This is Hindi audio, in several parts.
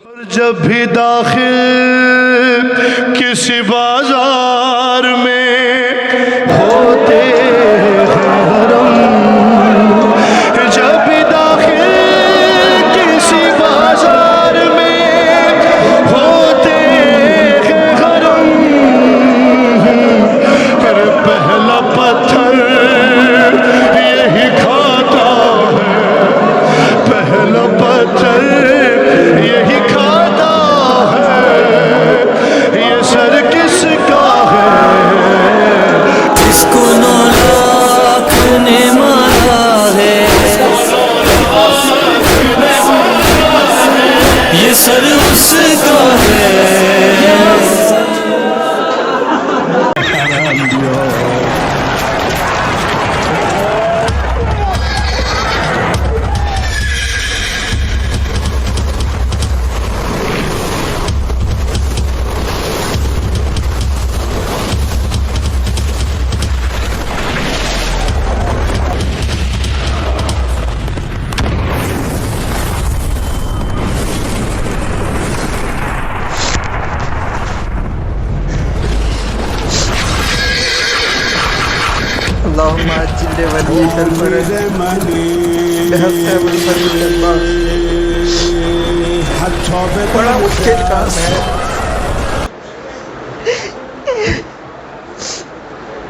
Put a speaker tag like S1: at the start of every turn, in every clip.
S1: और जब भी दाखिल किसी बाजार में होते हैं हरम, जब भी दाखिल किसी बाजार में होते हैं हरम, फिर पहला पत्थर यही खाता है, पहला पत्थर यही खाता है, ये सर किसका है,
S2: जिसको 9 लाख ने मारा है, ये सर उसका है।
S3: अल्लाहुम्मा अज्जिल वलीकल फरज बेहक़ फरज अल्लाह। बड़ा मुश्किल काम है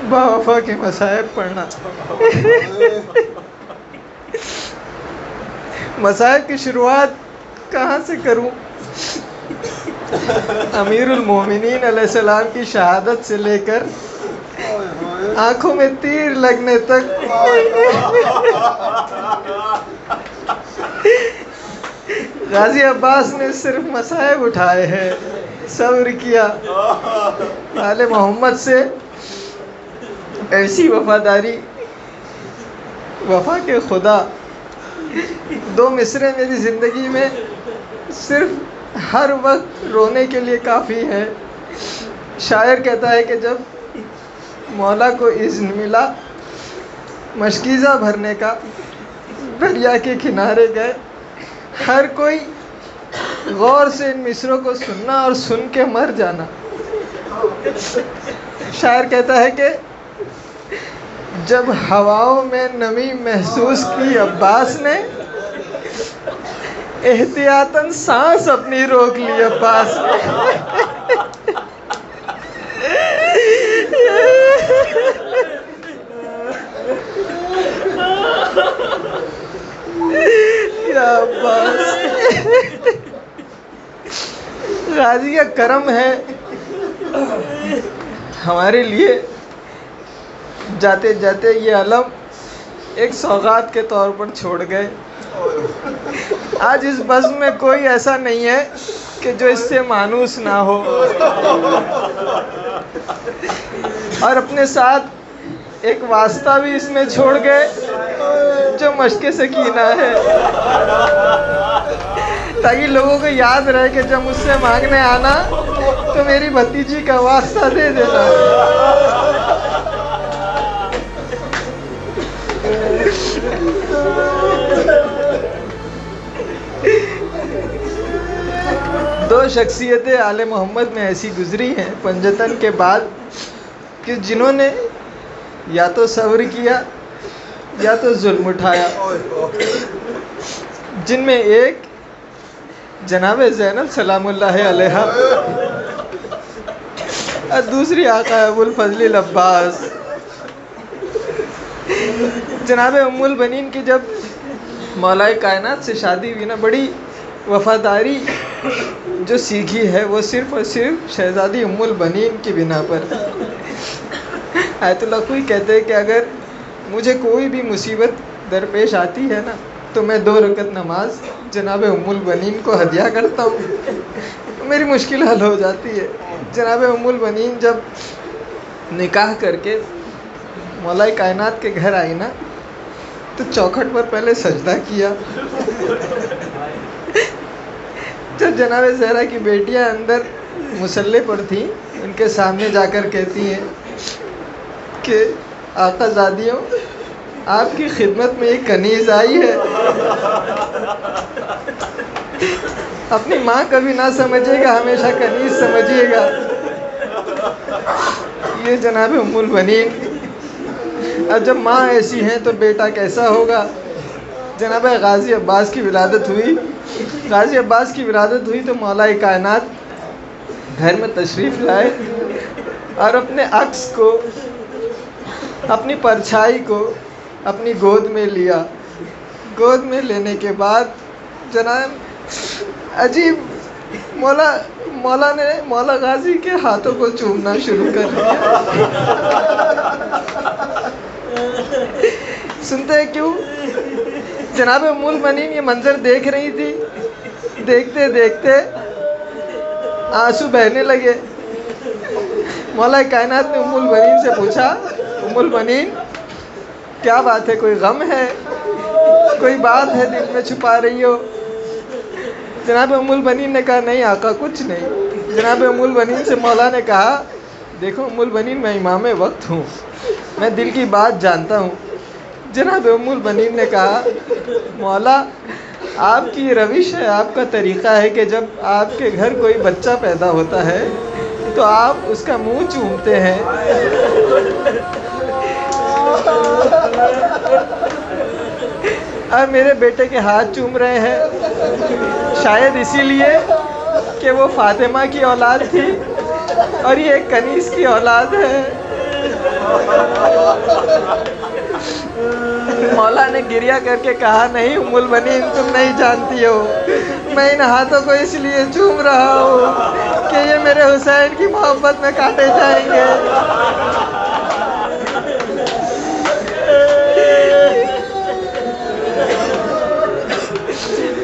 S3: बावफा के मसाइब पढ़ना। मसाइब की शुरुआत कहाँ से करूँ? अमीरुल मोमिनीन अलैहिस्सलाम की शहादत से लेकर आंखों में तीर लगने तक गाजी अब्बास ने सिर्फ मसाइब उठाए हैं, सब्र किया, आले मोहम्मद से ऐसी वफादारी, वफा के खुदा। 2 मिसरे मेरी ज़िंदगी में सिर्फ हर वक्त रोने के लिए काफ़ी है। शायर कहता है कि जब मौला को इज़्न मिला मशकीज़ा भरने का, दरिया के किनारे गए, हर कोई गौर से इन मिसरों को सुनना और सुन के मर जाना। शायर कहता है कि जब हवाओं में नमी महसूस की अब्बास ने, एहतियातन सांस अपनी रोक ली अब्बास ने। या अब्बास, गाजी का करम है हमारे लिए, जाते जाते ये अलम एक सौगात के तौर पर छोड़ गए। आज इस बज़्म में कोई ऐसा नहीं है कि जो इससे मानूस ना हो, और अपने साथ एक वास्ता भी इसमें छोड़ गए जो मश्क़े सकीना है, ताकि लोगों को याद रहे कि जब मुझसे मांगने आना तो मेरी भतीजी का वास्ता दे देना। दो शख्सियतें आले मोहम्मद में ऐसी गुजरी हैं पंजतन के बाद कि जिन्होंने या तो सब्र किया या तो जुल्म उठाया। जिनमें एक जनाब ज़ैनब सलामुल्लाह अलैहा और दूसरी आका अबुल फजल अब्बास। जनाब उम्मुल बनीन की जब मौलाए कायनात से शादी हुई ना, बड़ी वफादारी जो सीखी है वो सिर्फ़ और सिर्फ शहज़ादी उम्मुल बनीन की बिना पर। आयतुल्लाह कोई कहते हैं कि अगर मुझे कोई भी मुसीबत दरपेश आती है ना, तो मैं 2 रकत नमाज जनाब उम्मुल बनीन को हदिया करता हूँ, मेरी मुश्किल हल हो जाती है। जनाब उम्मुल बनीन जब निकाह करके मौलाए कायनात के घर आई ना, तो चौखट पर पहले सजदा किया। जब जनाब ज़हरा की बेटियां अंदर मुसल्ले पर थीं, उनके सामने जाकर कहती हैं कि आका ज़ादियों, आपकी खिदमत में एक कनीज़ आई है। अपनी माँ कभी ना समझिएगा, हमेशा कनीज समझिएगा। ये जनाब उम्मुल बनीन। अब जब माँ ऐसी हैं तो बेटा कैसा होगा। जनाब गाज़ी अब्बास की विलादत हुई। गाज़ी अब्बास की विलादत हुई तो मौला कायनात घर में तशरीफ़ लाए और अपने अक्स को, अपनी परछाई को अपनी गोद में लिया। गोद में लेने के बाद जनाब अजीब मौला ने मौला गाजी के हाथों को चूमना शुरू कर दिया। सुनते क्यों? जनाब उम्मुल बनीन ये मंजर देख रही थी। देखते देखते आंसू बहने लगे। मौला कायनात ने उम्मुल बनीन से पूछा, उम्मुल बनीन क्या बात है, कोई गम है, कोई बात है दिल में छुपा रही हो? जनाब उम्मुल बनीन ने कहा, नहीं आका कुछ नहीं। जनाब उम्मुल बनीन से मौला ने कहा, देखो उम्मुल बनीन मैं इमाम वक्त हूँ, मैं दिल की बात जानता हूँ। जनाब उम्मुल बनीन ने कहा, मौला आपकी रविश है, आपका तरीक़ा है कि जब आपके घर कोई बच्चा पैदा होता है तो आप उसका मुंह चूमते हैं। अब मेरे बेटे के हाथ चूम रहे हैं, शायद इसीलिए कि वो फातिमा की औलाद थी और ये कनीस की औलाद है। मौला ने गिरिया करके कहा, नहीं उम्मुल बनीन तुम नहीं जानती हो, मैं इन हाथों को इसलिए चूम रहा हूँ कि ये मेरे हुसैन की मोहब्बत में काटे जाएंगे।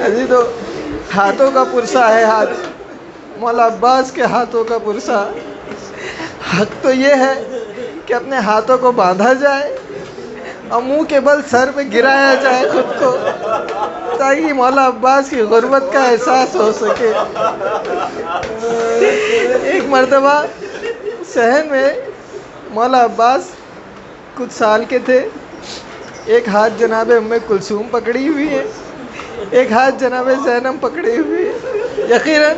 S3: अजी तो हाथों का पुरसा है, हाथ मौला अब्बास के हाथों का पुरसा। हक तो ये है कि अपने हाथों को बांधा जाए और मुंह के बल सर पे गिराया जाए खुद को, ताकि मौला अब्बास की गुर्बत का एहसास हो सके। एक मर्तबा सहन में मौला अब्बास कुछ साल के थे। एक हाथ जनाब उम्मे कुलसूम पकड़ी हुई है, एक हाथ जनाब ज़ैनब पकड़ी हुई है। यकीनन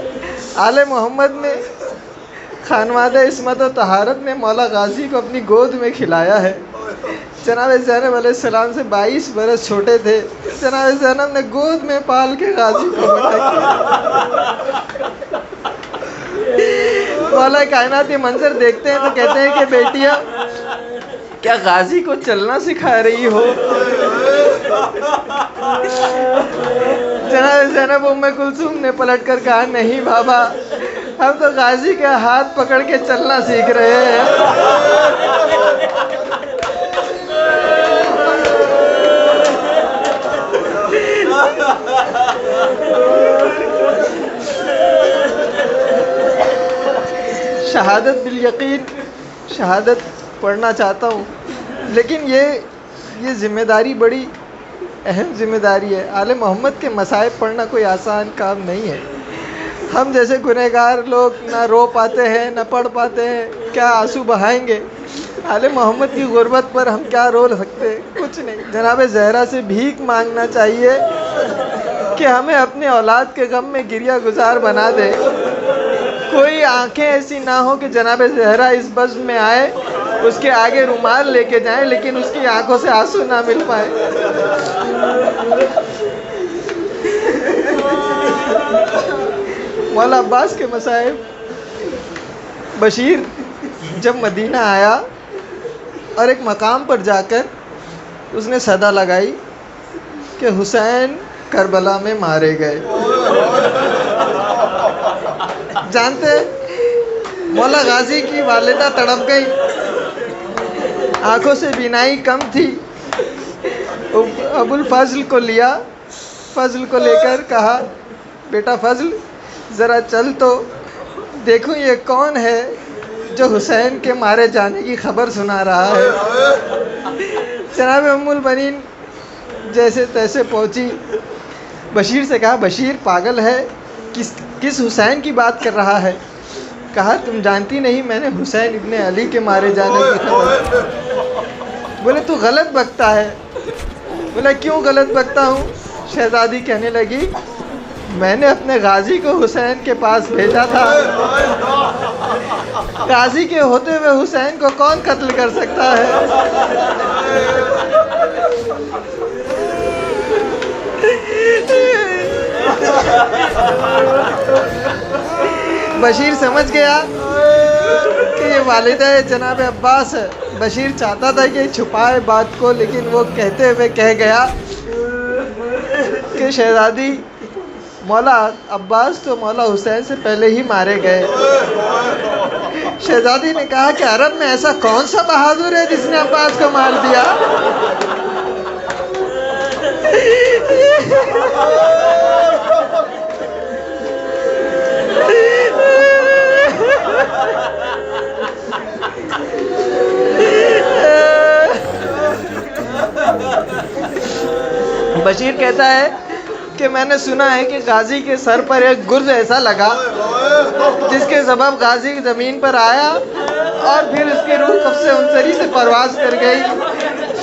S3: आले मोहम्मद ने, खानवादा इस्मत और तहारत ने मौला गाजी को अपनी गोद में खिलाया है। जनाब ज़ैनब अलैहिस्सलाम से 22 बरस छोटे थे। जनाब ज़ैनब ने गोद में पाल के गाजी को बड़ा किया। मौला कायनात ये मंजर देखते हैं तो कहते हैं कि बेटियां क्या गाजी को चलना सिखा रही हो? जनाब ज़ैनब उम्मे कुलसूम ने पलट कर कहा, नहीं बाबा, हम तो गाजी के हाथ पकड़ के चलना सीख रहे हैं। शहादत बिल यकीन, शहादत पढ़ना चाहता हूँ, लेकिन ये ज़िम्मेदारी बड़ी अहम ज़िम्मेदारी है। आले मोहम्मद के मसाइब पढ़ना कोई आसान काम नहीं है। हम जैसे गुनहगार लोग ना रो पाते हैं, ना पढ़ पाते हैं, क्या आंसू बहाएंगे? आले मोहम्मद की गुर्बत पर हम क्या रो सकते हैं? कुछ नहीं। जनाब ज़हरा से भीख मांगना चाहिए कि हमें अपने औलाद के गम में गिरिया गुजार बना दे। कोई आंखें ऐसी ना हो कि जनाब ज़हरा इस बज़्म में आए, उसके आगे रुमाल लेके जाएं, लेकिन उसकी आंखों से आंसू ना मिल पाए। मौला अब्बास के मसाइब। बशीर जब मदीना आया और एक मकाम पर जाकर उसने सदा लगाई कि हुसैन करबला में मारे गए। जानते मौला गाजी की वालिदा तड़प गई, आंखों से बिनाई कम थी। अबुल फजल को लिया, फजल को लेकर कहा, बेटा फजल ज़रा चल तो देखो ये कौन है जो हुसैन के मारे जाने की खबर सुना रहा है। जनाब उम्मुल बनीन जैसे तैसे पहुंची। बशीर से कहा, बशीर पागल है, किस हुसैन की बात कर रहा है? कहा, तुम जानती नहीं मैंने हुसैन इब्ने अली के मारे जाने की खबर। बोले तू गलत बकता है। बोला क्यों गलत बकता हूँ? शहजादी कहने लगी, मैंने अपने गाजी को हुसैन के पास भेजा था। गाजी के होते हुए हुसैन को कौन कत्ल कर सकता है? बशीर समझ गया कि ये वालिदा जनाब अब्बास है। बशीर चाहता था कि छुपाए बात को, लेकिन वो कहते हुए कह गया कि शहजादी, मौला अब्बास तो मौला हुसैन से पहले ही मारे गए। शहजादी ने कहा कि अरब में ऐसा कौन सा बहादुर है जिसने अब्बास को मार दिया? बशीर कहता है कि मैंने सुना है कि गाजी के सर पर एक गुर्ज ऐसा लगा जिसके सबब गाजी ज़मीन पर आया और फिर उसकी रूह कब्ज़े उनसरी से परवाज कर गई।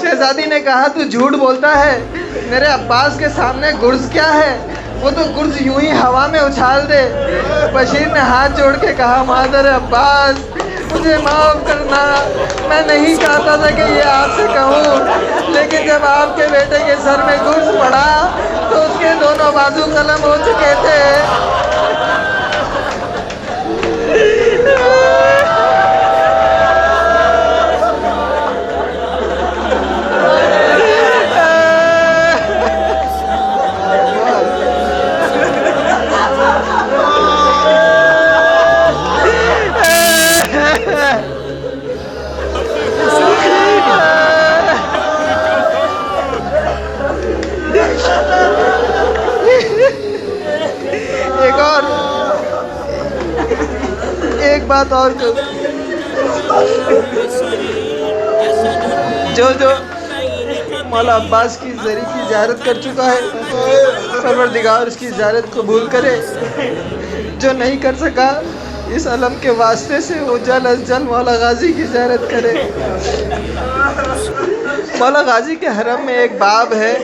S3: शहजादी ने कहा, तू झूठ बोलता है, मेरे अब्बास के सामने गुर्ज क्या है? वो तो गुर्ज यूं ही हवा में उछाल दे। बशीर ने हाथ जोड़ के कहा, मादर अब्बास, मुझे माफ़ करना, मैं नहीं चाहता था कि ये आपसे कहूँ, लेकिन जब आपके बेटे के सर में गुर्ज पड़ा तो उसके दोनों बाजू कलम हो चुके थे। एक बात और जो मौला अब्बास की ज़री की ज़ियारत कर चुका है, परवरदिगार उसकी ज़ियारत कबूल करे। जो नहीं कर सका, इस अलम के वास्ते से वो जल्द अज जल्द मौला गाजी की ज़ियारत करे। मौला गाजी के हरम में एक बाब है,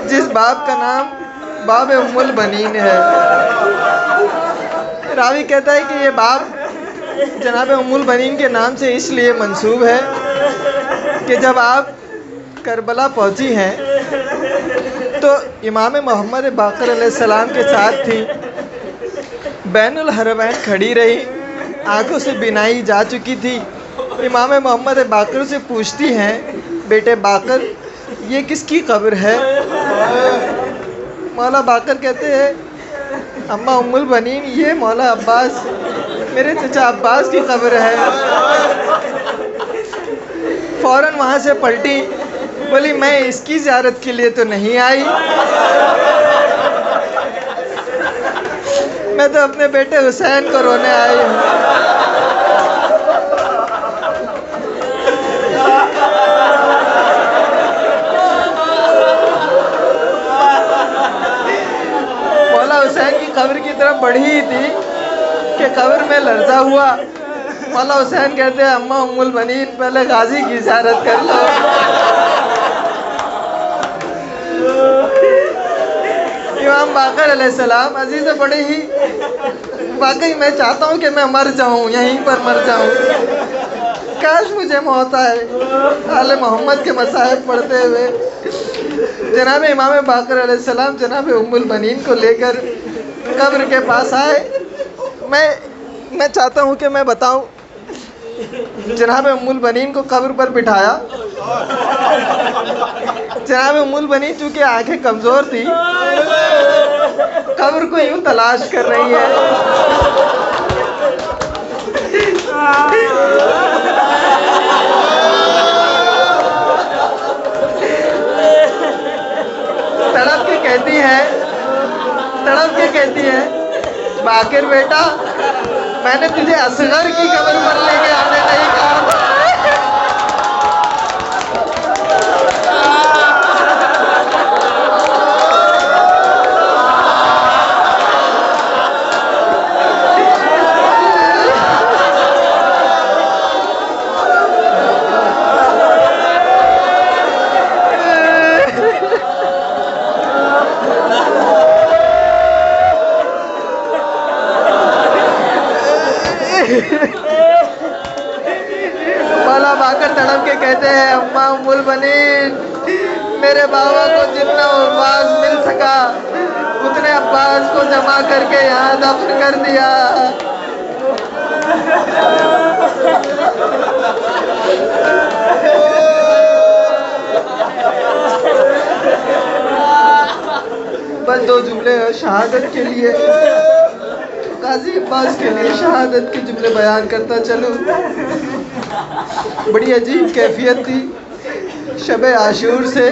S3: जिस बाब का नाम बाब उम्मुल बनीन है। रावी कहता है कि ये बाब जनाब उम्मुल बनीन के नाम से इसलिए मंसूब है कि जब आप करबला पहुंची हैं तो इमाम मोहम्मद बाकर अलैहिस्सलाम के साथ थी। बैनुल हरमैन खड़ी रही, आंखों से बिनाई जा चुकी थी। इमाम मोहम्मद बाकर से पूछती हैं, बेटे बाकर, ये किसकी कब्र है? मौला बाकर कहते हैं, अम्मा उम्मुल बनीन, ये मौला अब्बास, मेरे चचा अब्बास की कब्र है। फ़ौरन वहाँ से पलटी, बोली, मैं इसकी ज़ियारत के लिए तो नहीं आई, मैं तो अपने बेटे हुसैन को रोने आई हूँ। हुसैन की कब्र की तरफ बढ़ी ही थी कि कब्र में लर्जा हुआ। मौला हुसैन कहते हैं, अम्मा उम्मुल बनीन, पहले गाजी की ज़ियारत कर लो। इमाम बाकर अलैहिस्सलाम अजीज़ बड़े ही, वाकई मैं चाहता हूँ कि मैं मर जाऊँ, यहीं पर मर जाऊँ, काश मुझे मौत आए। आले मोहम्मद के मसाहिब पढ़ते हुए जनाब इमाम बाकर अलैहिस्सलाम जनाब उम्मुल बनीन को लेकर कब्र के पास आए। मैं चाहता हूँ कि मैं बताऊँ। जनाब उम्मुल बनीन को कब्र पर बिठाया। जनाब उम्मुल बनीन चूँकि आंखें कमज़ोर थी, कब्र को यूँ तलाश कर रही है। तड़प के कहती है, बाकिर बेटा, मैंने तुझे असगर की कब्र पर लेके आने नहीं कहा था। मौला आकर तड़प के कहते हैं, अम्मा उम्मुल बनीन, मेरे बाबा को जितना अब्बास मिल सका उतने अब्बास को जमा करके यहाँ दफन कर दिया। बस 2 जुमले शहादत के लिए, गाजी अब्बास के लिए शहादत के जुमले बयान करता चलूँ। बड़ी अजीब कैफियत थी शब आशूर से।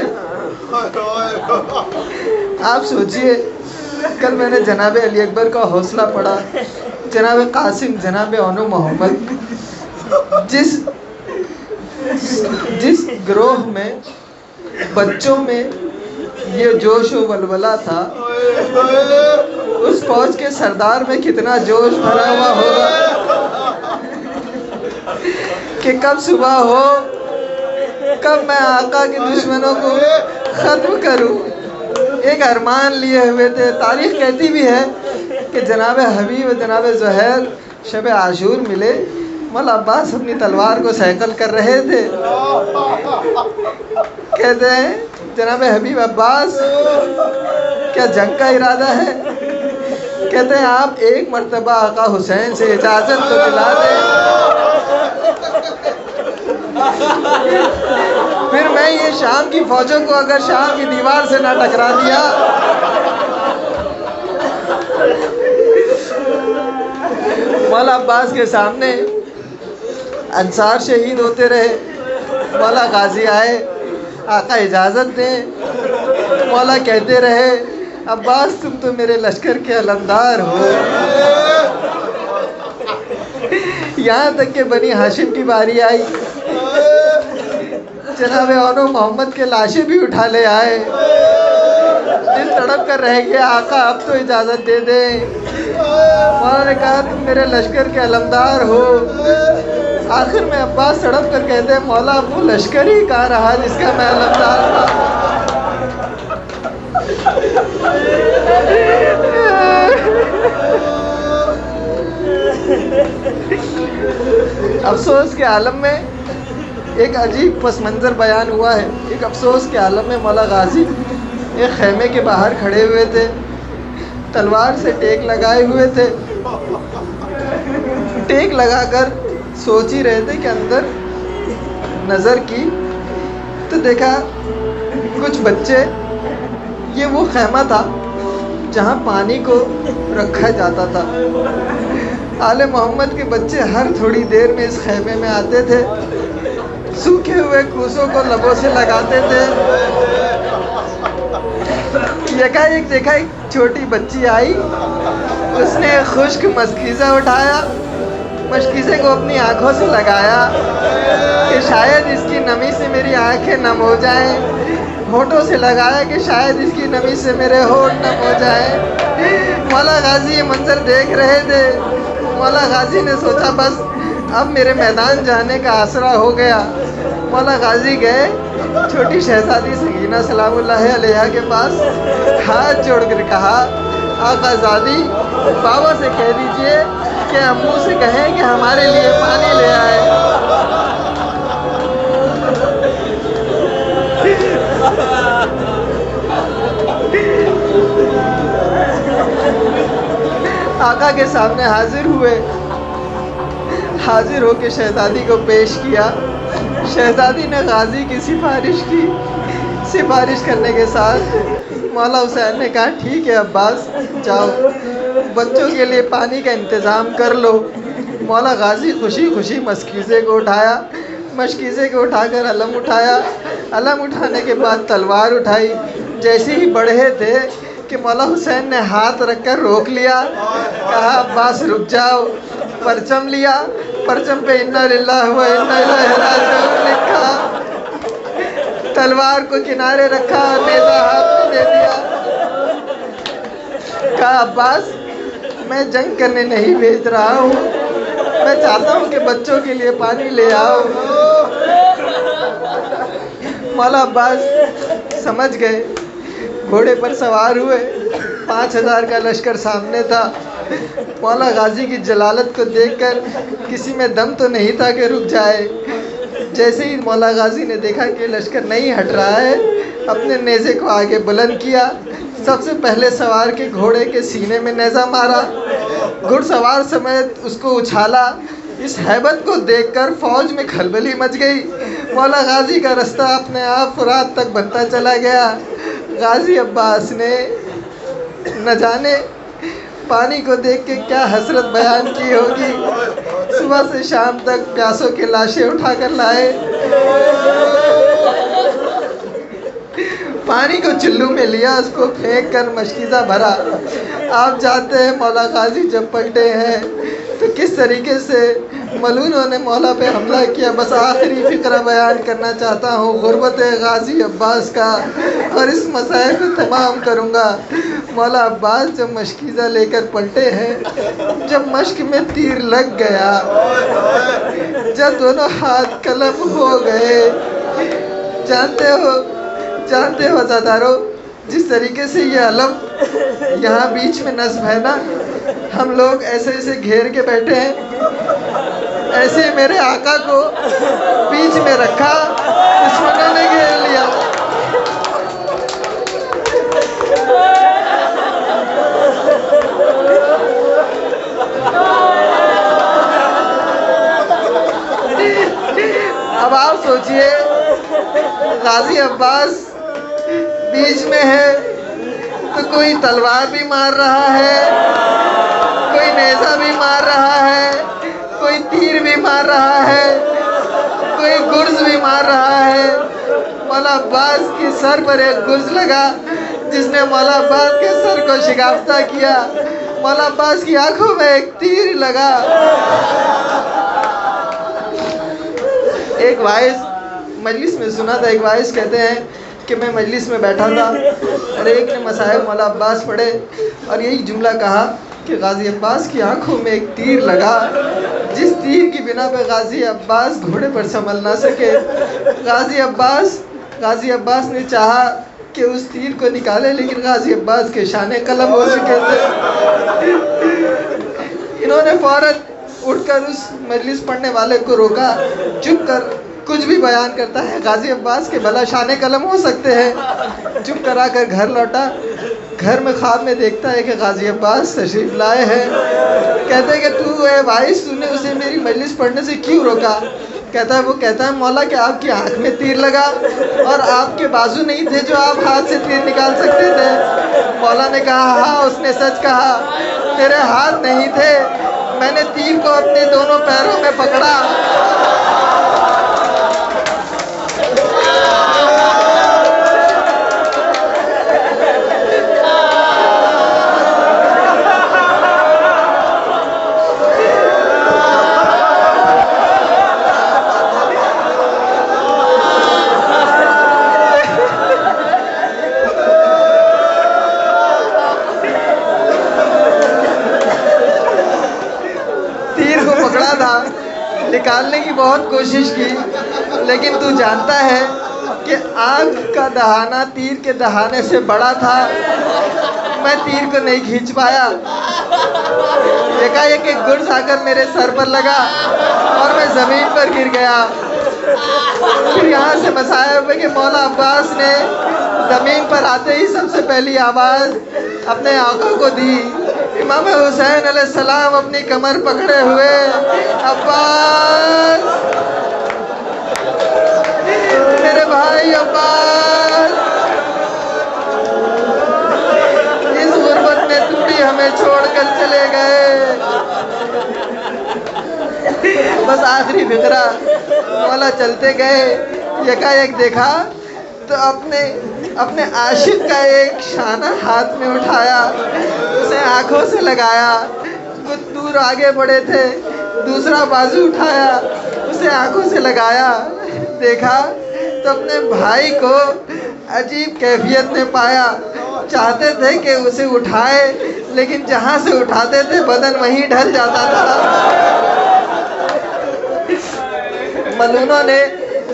S3: आप सोचिए, कल मैंने जनाब अली अकबर का हौसला पढ़ा, जनाब कासिम, जनाब अनु मोहम्मद, जिस ग्रोह में बच्चों में ये जोश व वलवला था, उस फौज के सरदार में कितना जोश भरा हुआ होगा कि कब सुबह हो, कब मैं आका के दुश्मनों को ख़त्म करूं। एक अरमान लिए हुए थे। तारीख़ कहती भी है कि जनाब हबीब व जनाब ज़ुहैर शब आशूर मिले, मौला अब्बास अपनी तलवार को सैकल कर रहे थे। कहते हैं, जनाब हबीब अब्बास, क्या जंग का इरादा है? कहते हैं, आप एक मर्तबा आका हुसैन से इजाज़त तो दिला दें, फिर मैं ये शाम की फौजों को अगर शाम की दीवार से ना टकरा दिया, मौला अब्बास के सामने अंसार शहीद होते रहे। मौला गाजी आए, आका इजाज़त दें। मौला कहते रहे, अब्बास तुम तो मेरे लश्कर के अलमदार हो। यहाँ तक कि बनी हाशिम की बारी आई, जनाब अनु मोहम्मद के लाशें भी उठा ले आए। दिल तड़प कर रह गया, आका अब तो इजाज़त दे दें। मौला ने कहा, तुम मेरे लश्कर के अलमदार हो। आखिर में अब्बास तड़प कर कहते हैं, मौला वो लश्कर ही कहाँ रहा जिसका मैं अलमदार था। अफसोस के आलम में एक अजीब पस मंज़र बयान हुआ है। एक अफसोस के आलम में मौला गाजी एक खेमे के बाहर खड़े हुए थे, तलवार से टेक लगाए हुए थे। टेक लगाकर सोच ही रहे थे कि अंदर नज़र की तो देखा कुछ बच्चे, ये वो खेमा था जहाँ पानी को रखा जाता था। आले मोहम्मद के बच्चे हर थोड़ी देर में इस खेमे में आते थे, सूखे हुए कूसों को लबों से लगाते थे। एकाएक देखा एक छोटी बच्ची आई, उसने खुश्क मस्कीज़ा उठाया, मस्कीज़े को अपनी आँखों से लगाया कि शायद इसकी नमी से मेरी आँखें नम हो जाएं। होठों से लगाया कि शायद इसकी नमी से मेरे होठ नम हो जाएं। मौला गाजी ये मंजर देख रहे थे। मौला गाजी ने सोचा बस अब मेरे मैदान जाने का आसरा हो गया। मौला गाजी गए छोटी शहजादी सगीना सलामुल्लाह अलैहा के पास, हाथ जोड़कर कहा, आकाज़ादी बाबा से कह दीजिए कि अम्मू से कहें कि हमारे लिए पानी ले आए। आका के सामने हाजिर हुए। हाजिर होकर शहजादी को पेश किया। शहजादी ने गाजी की सिफारिश की। सिफारिश करने के साथ मौला हुसैन ने कहा, ठीक है अब्बास, जाओ बच्चों के लिए पानी का इंतज़ाम कर लो। मौला गाजी खुशी खुशी मस्कीज़े को उठाया। मस्कीज़े को उठाकर अलम उठाया। अलम उठाने के बाद तलवार उठाई। जैसे ही बढ़े थे कि मौला हुसैन ने हाथ रखकर रोक लिया। कहा, अब्बास रुक जाओ। परचम लिया, परचम पे इन्ना लिल्लाहि व इन्ना इलैहि राजिऊन लिखा। तलवार को किनारे रखा, नेज़ा हाथ में दे दिया। कहा, अब्बास मैं जंग करने नहीं भेज रहा हूँ, मैं चाहता हूँ कि बच्चों के लिए पानी ले आओ। मौला अब्बास समझ गए, घोड़े पर सवार हुए। 5000 का लश्कर सामने था। मौला गाजी की जलालत को देखकर किसी में दम तो नहीं था कि रुक जाए। जैसे ही मौला गाजी ने देखा कि लश्कर नहीं हट रहा है, अपने नेज़े को आगे बुलंद किया। सबसे पहले सवार के घोड़े के सीने में नेज़ा मारा, घुड़सवार समेत उसको उछाला। इस हैबत को देखकर फौज में खलबली मच गई। मौला गाजी का रास्ता अपने आप फुरात तक बनता चला गया। गाजी अब्बास ने न जाने पानी को देख के क्या हसरत बयान की होगी। सुबह से शाम तक प्यासों की लाशें उठाकर लाए, पानी को चुल्लू में लिया, उसको फेंक कर मशकीज़ा भरा। आप जानते हैं मौला गाजी जब पलटे हैं तो किस तरीके से मलूनों ने मौला पे हमला किया। बस आखिरी फ़िक्रा बयान करना चाहता हूँ गुरबत गाजी अब्बास का, और इस मसाइल को तमाम करूँगा। मौला अब्बास जब मशकीज़ा लेकर पलटे हैं, जब मश्क में तीर लग गया, जब दोनों हाथ कलम हो गए, जानते हो ज़ादारो, जिस तरीके से ये अलम यहाँ बीच में नस्ब है ना, हम लोग ऐसे ऐसे घेर के बैठे हैं, ऐसे मेरे आका को बीच में रखा, दुश्मनों ने घेर लिया। अब आप सोचिए, गाजी अब्बास बीच में है तो कोई तलवार भी मार रहा है, कोई नेज़ा भी मार रहा है, कोई तीर भी मार रहा है, कोई गुर्ज भी मार रहा है। मौला अब्बास के सर पर एक गुर्ज लगा जिसने मौला अब्बास के सर को शिकाफ्ता किया। मौला अब्बास की आंखों में एक तीर लगा। एक वाइस मजलिस में सुना था, एक वाइस कहते हैं कि मैं मजलिस में बैठा था और एक ने मसाइब मौला अब्बास पढ़े और यही जुमला कहा कि गाजी अब्बास की आंखों में एक तीर लगा, जिस तीर की बिना पे गाजी अब्बास घोड़े पर संभल ना सके। गाजी अब्बास ने चाहा कि उस तीर को निकाले, लेकिन गाजी अब्बास के शाने कलम हो चुके थे। इन्होंने फौरन उठकर उस मजलिस पढ़ने वाले को रोका, चुप कर, कुछ भी बयान करता है, गाजी अब्बास के भला शाने कलम हो सकते हैं। चुप करा कर घर लौटा। घर में ख्वाब में देखता है कि गाजी अब्बास तशरीफ लाए हैं। कहते हैं कि तू है भाई, तूने उसे मेरी मजलिस पढ़ने से क्यों रोका? कहता है मौला कि आपकी आंख में तीर लगा और आपके बाजू नहीं थे जो आप हाथ से तीर निकाल सकते थे। मौला ने कहा हाँ, उसने सच कहा, मेरे हाथ नहीं थे, मैंने तीर को अपने दोनों पैरों में पकड़ा। निकालने की बहुत कोशिश की, लेकिन तू जानता है कि आँख का दहाना तीर के दहाने से बड़ा था। मैं तीर को नहीं खींच पाया। एकाएक एक गुर्ज आकर मेरे सर पर लगा और मैं ज़मीन पर गिर गया। फिर यहाँ से मसायब है कि मौला अब्बास ने ज़मीन पर आते ही सबसे पहली आवाज़ अपने आका को दी। इमाम हुसैन अलैहिस्सलाम अपनी कमर पकड़े हुए, अब्बास, मेरे भाई अब्बास, इस गुर्बत में तू भी हमें छोड़कर चले गए। बस आखिरी फिक्रा। मौला चलते गए, यकायक देखा तो अपने आशिक का एक शाना हाथ में उठाया, उसे आंखों से लगाया। कुछ दूर आगे बढ़े थे, दूसरा बाजू उठाया, उसे आंखों से लगाया। देखा तो अपने भाई को अजीब कैफियत में पाया। चाहते थे कि उसे उठाए, लेकिन जहाँ से उठाते थे बदन वहीं ढल जाता था। मलूनों ने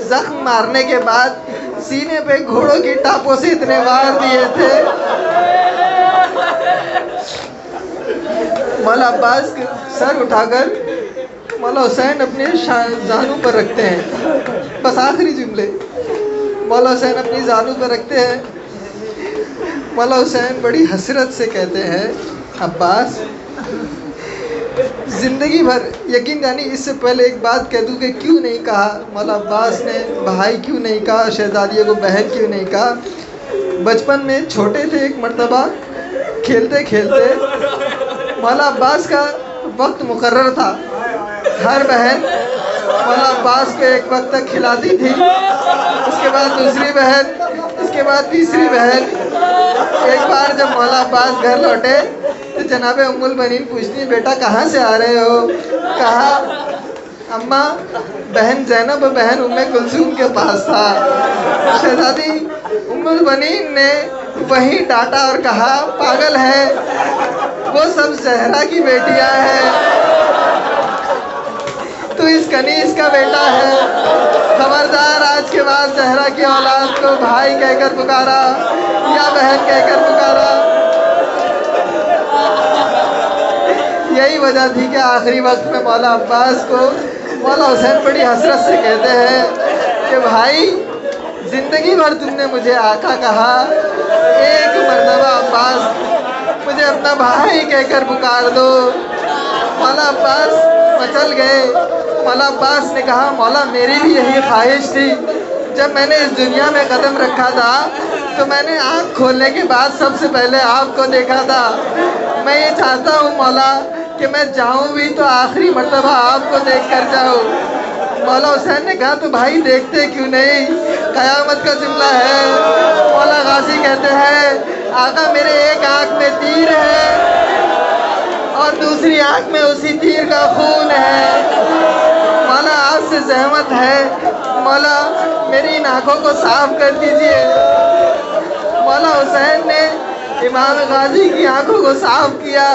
S3: जख्म मारने के बाद सीने पे घोड़ों की टापों से इतने वार दिए थे, मौला अब्बास के सर उठाकर मौला हुसैन अपने जानू पर रखते हैं। बस आखिरी जुमले मौला हुसैन अपनी जानू पर रखते हैं। मौला हुसैन बड़ी हसरत से कहते हैं, अब्बास ज़िंदगी भर, यकीन जानी इससे पहले एक बात कह दूं कि क्यों नहीं कहा मौला अब्बास ने भाई, क्यों नहीं कहा शहजादियों को बहन, क्यों नहीं कहा। बचपन में छोटे थे, एक मर्तबा खेलते खेलते मौला अब्बास का वक्त मुकर्रर था। हर बहन मौला अब्बास को एक वक्त तक खिलाती थी, उसके बाद दूसरी बहन, उसके बाद तीसरी बहन। एक बार जब मौला अब्बास घर लौटे तो जनाब उम्मुल बनीन पूछती, बेटा कहाँ से आ रहे हो? कहा अम्मा बहन ज़ैनब और बहन उम्मे कुलसूम के पास था। शहजादी उम्मुल बनीन ने वहीं डांटा और कहा पागल है, वो सब ज़हरा की बेटियां हैं, तू इस कनीज़ का बेटा है। खबरदार आज के बाद ज़हरा की औलाद को भाई कहकर पुकारा या बहन कहकर पुकारा। यही वजह थी कि आखिरी वक्त में मौला अब्बास को मौला हुसैन बड़ी हसरत से कहते हैं कि भाई ज़िंदगी भर तुमने मुझे आका कहा, एक मरतबा अब्बास मुझे अपना भाई कहकर पुकार दो। मौला अब्बास मचल गए। मौला अब्बास ने कहा मौला मेरी भी यही ख्वाहिश थी। जब मैंने इस दुनिया में कदम रखा था तो मैंने आँख खोलने के बाद सबसे पहले आपको देखा था। मैं ये चाहता हूँ मौला कि मैं जाऊँ भी तो आखिरी मर्तबा आपको देख कर जाऊँ। मौला हुसैन ने कहा तो भाई देखते क्यों नहीं, क़यामत का जुमला है। मौला गाजी कहते हैं आका मेरे एक आँख में तीर है और दूसरी आँख में उसी तीर का खून है। मौला आपसे ज़हमत है, मौला मेरी इन आँखों को साफ कर दीजिए। मौला हुसैन ने इमाम गाजी की आंखों को साफ किया।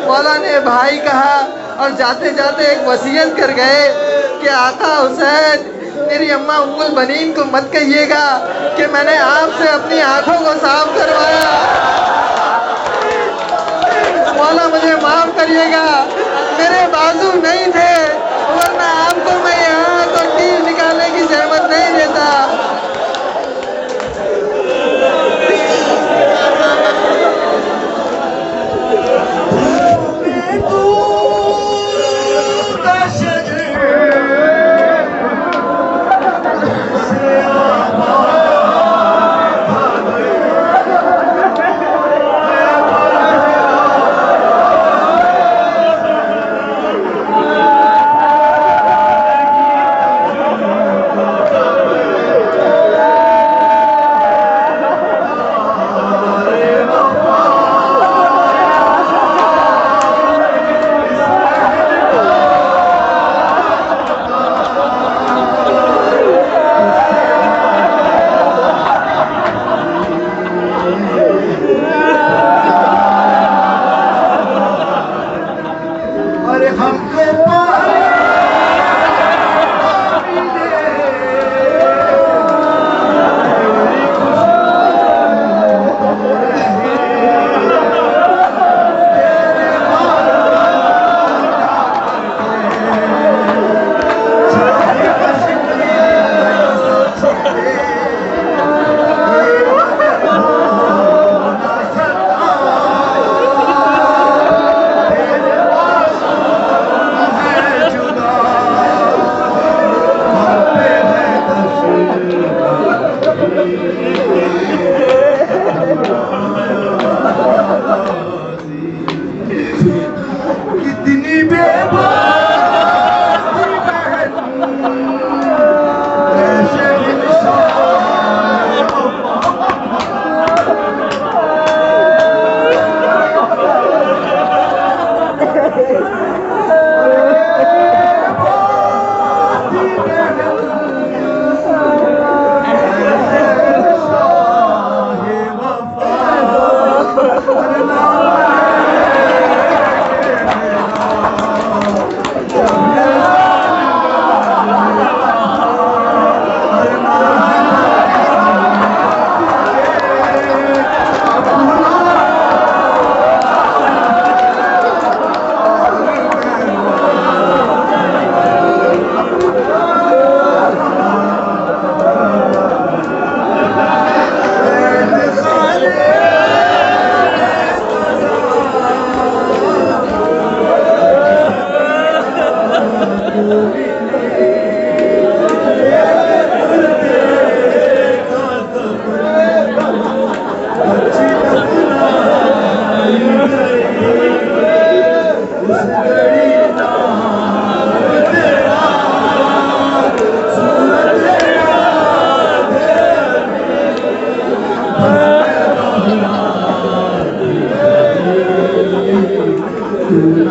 S3: मौला ने भाई कहा और जाते जाते एक वसीयत कर गए कि आका हुसैन मेरी अम्मा उम्मुल बनीन को मत कहिएगा कि मैंने आपसे अपनी आंखों को साफ करवाया। मौला मुझे माफ़ करिएगा, मेरे बाजू नहीं थे, वरना आपको मैं यहाँ तो तीर निकालने की जहमत नहीं देता।
S1: Yeah.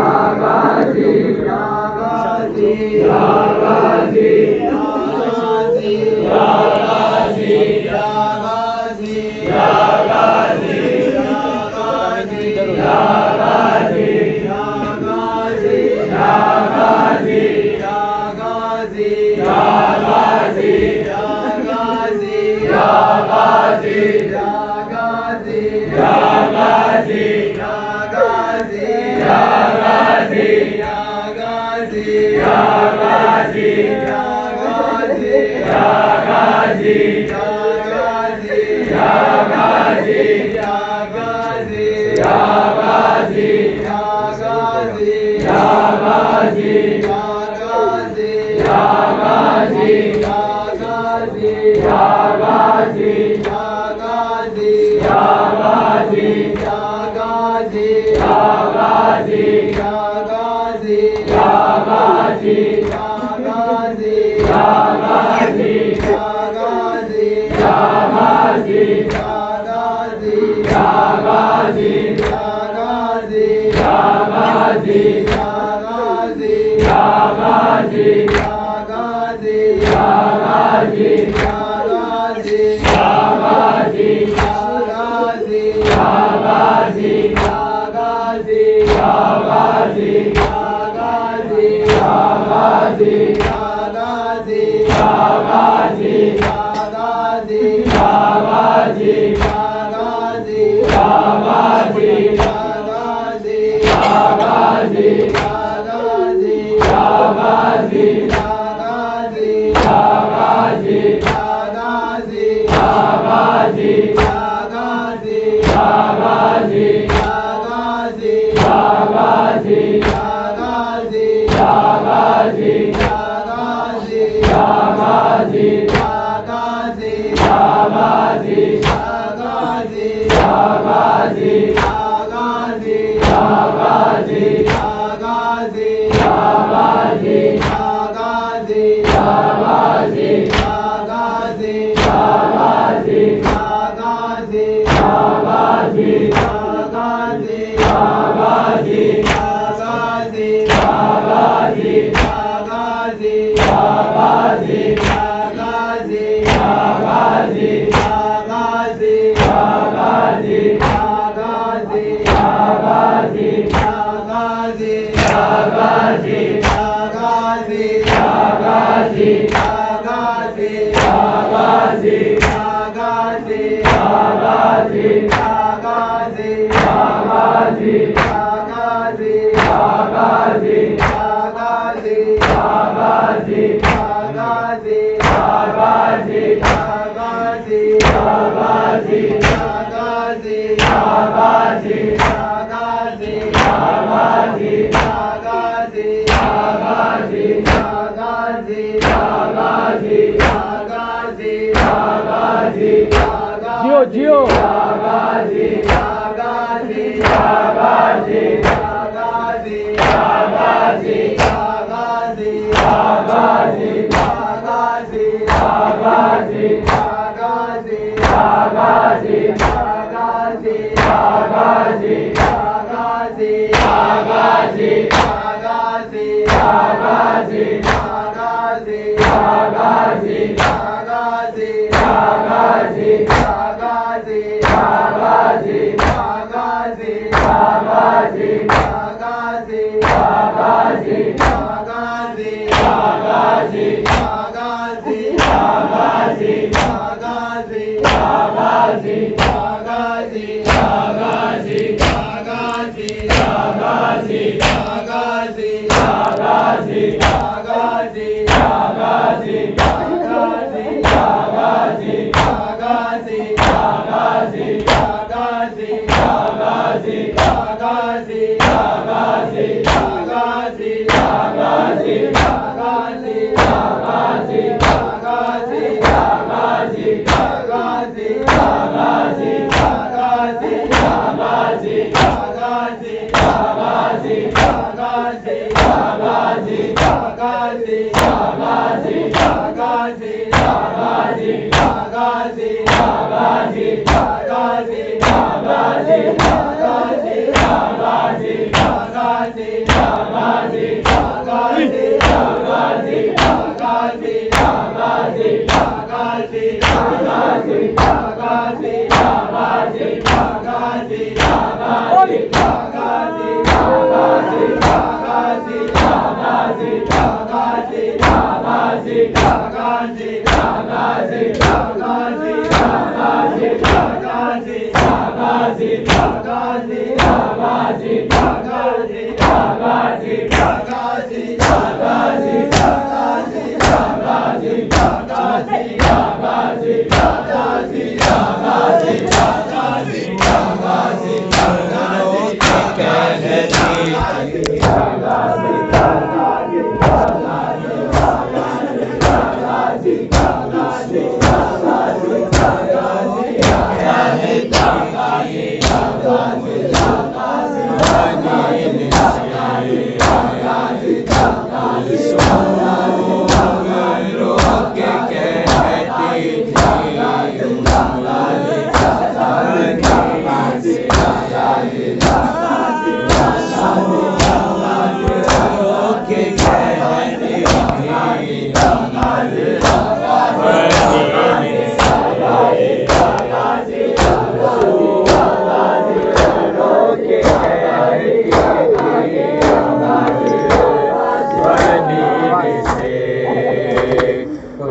S2: Shagazi,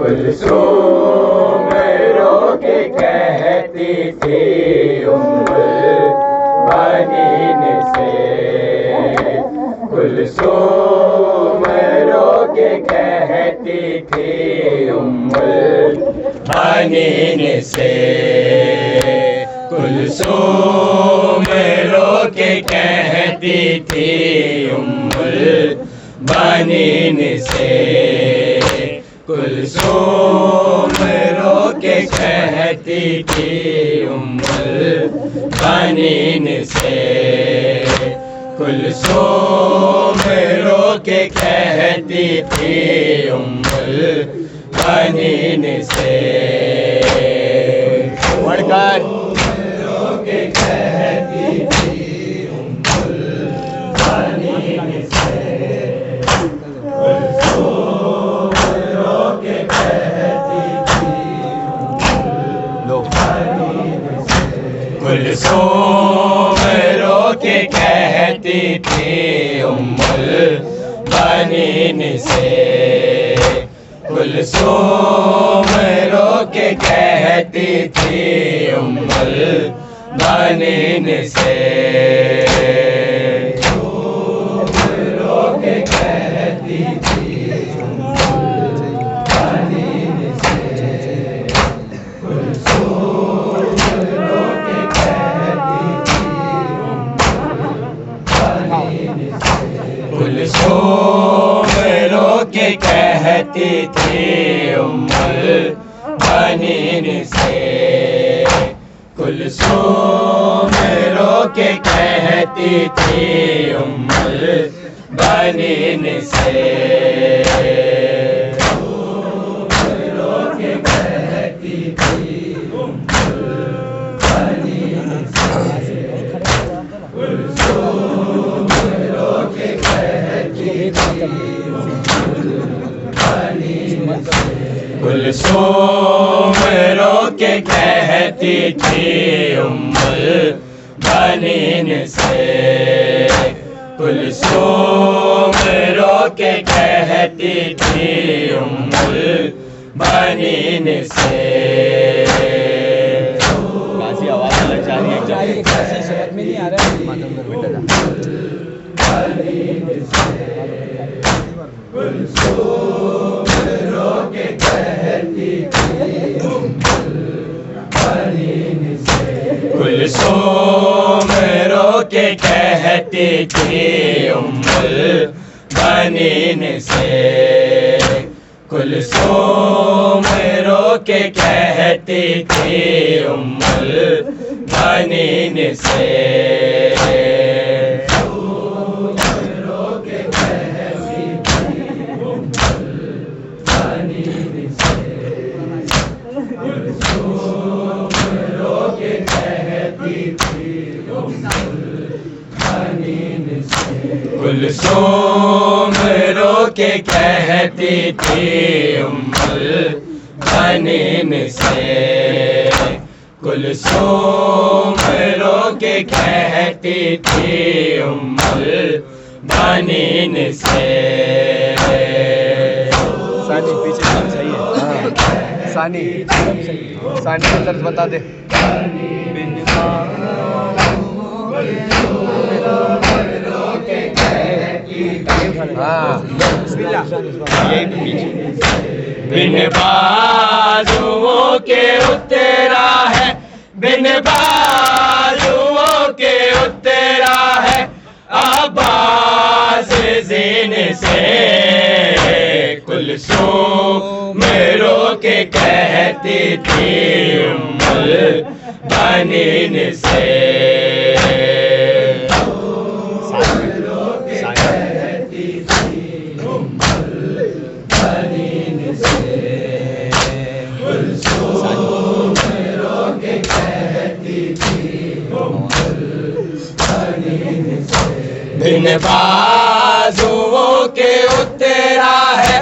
S2: कुलसूम रो के कहती थी उम्मुल बनीन से, कुलसूम रो के कहती थी उम्मुल बनीन से, कुलसूम रो के कहती थी उम्मुल बनीन से। पढ़कर के कहती थी उम्मुल बनीन से, कुलसूम रो के कहती थी उम्मुल बनीन से, कुलसूम रो के कहती थी उम्मुल बनीन से, कुलसूम रो के कहती थी उम्मुल बनीन से, रो के कहती थी उम्मुल बनीन से, कुलसूम रो के कहती थी उम्मुल बनीन से, कुलसूम रो के कहती थी उम्मुल बनीन से, कुलसूम रो के कहती थी उम्मुल बनीन से, रो के कहती थी उम्मुल बनीन से, कुलसूम रो के कहती थी उम्मुल बनीन से, कुलसूम रो के कहती थी उम्मुल बनीन से, कुलसूम रो के कहती थी उम्मुल बनीन से। काशी आवाज अलग जा रही है, कैसे समझ में नहीं आ रहा है। कुलसूम रो के कहती थी उम्मुल बनीन से, कुलसूम रो के कहती थी उम्मुल बनीन से, कुलसूम रो के कहती थी उम्मुल बनीन से, कुलसूम कुलसूम रो के कहती थी उम्मुल बनीन से, कुलसूम रो के कहती थी उम्मुल बनीन से।
S4: सानी पीछे सही है। सानी सानी का दर्द बता दे। हाँ
S2: बिन बाजुओं के उतरा है, बिन बाजुओं के उतरा है आवाज़ ज़ीन से, कुलसूम रो के कहती थी उम्मुल बनीन से। बिन बाजुओं के उतरा है,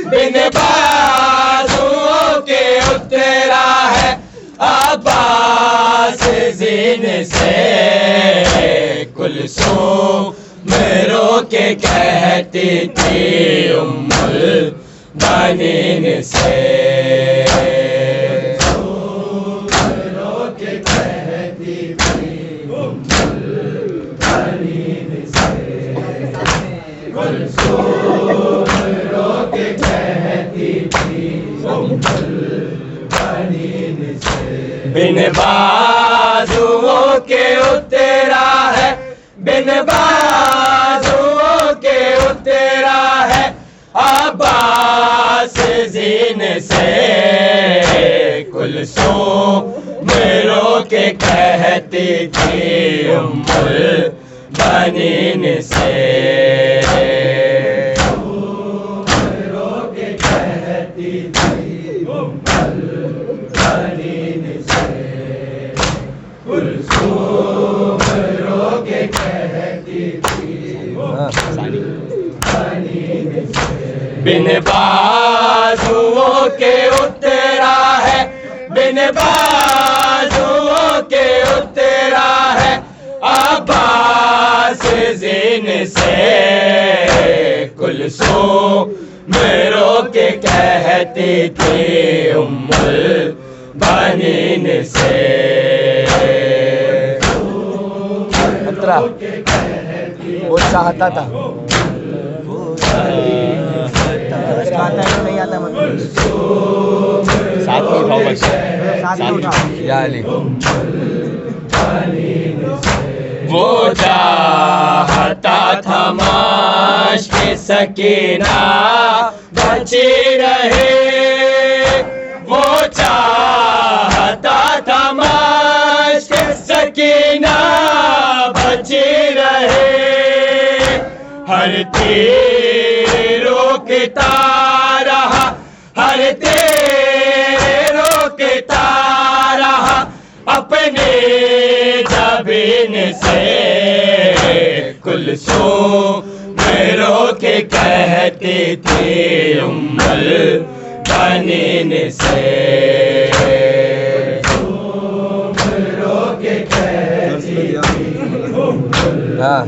S2: बिन बाजुओं के उतरा है आवाज़ ज़ीन से, कुलसूम रो के कहती थी उम्मुल बनीन से। बिन बाजुओं के उतरा है, बिन बाजुओं के उतरा है आवाज़ ज़ीन से, कुलसूम रो के कहती थी उम्मुल बनीन से। बिन बाजुओं के उतरा है, बिन बाजुओं के उतरा है आवाज़ ज़ीन से, कुलसूम रो के कहती थी उम्मुल बनीन से।
S4: वो चाहता था नहीं आता मतलब साथ में उठाओ बस, साथ में उठाओ या अली।
S2: वो चाहता था माश्क सकीना बची रहे, वो चाहता था माश्क सकीना बची रहे, हर तीर रोकता रहा, हर तीर रोकता रहा अपने जबीन से, कुलसूम रो के कहती थी उम्मुल बनीन से।
S4: हाँ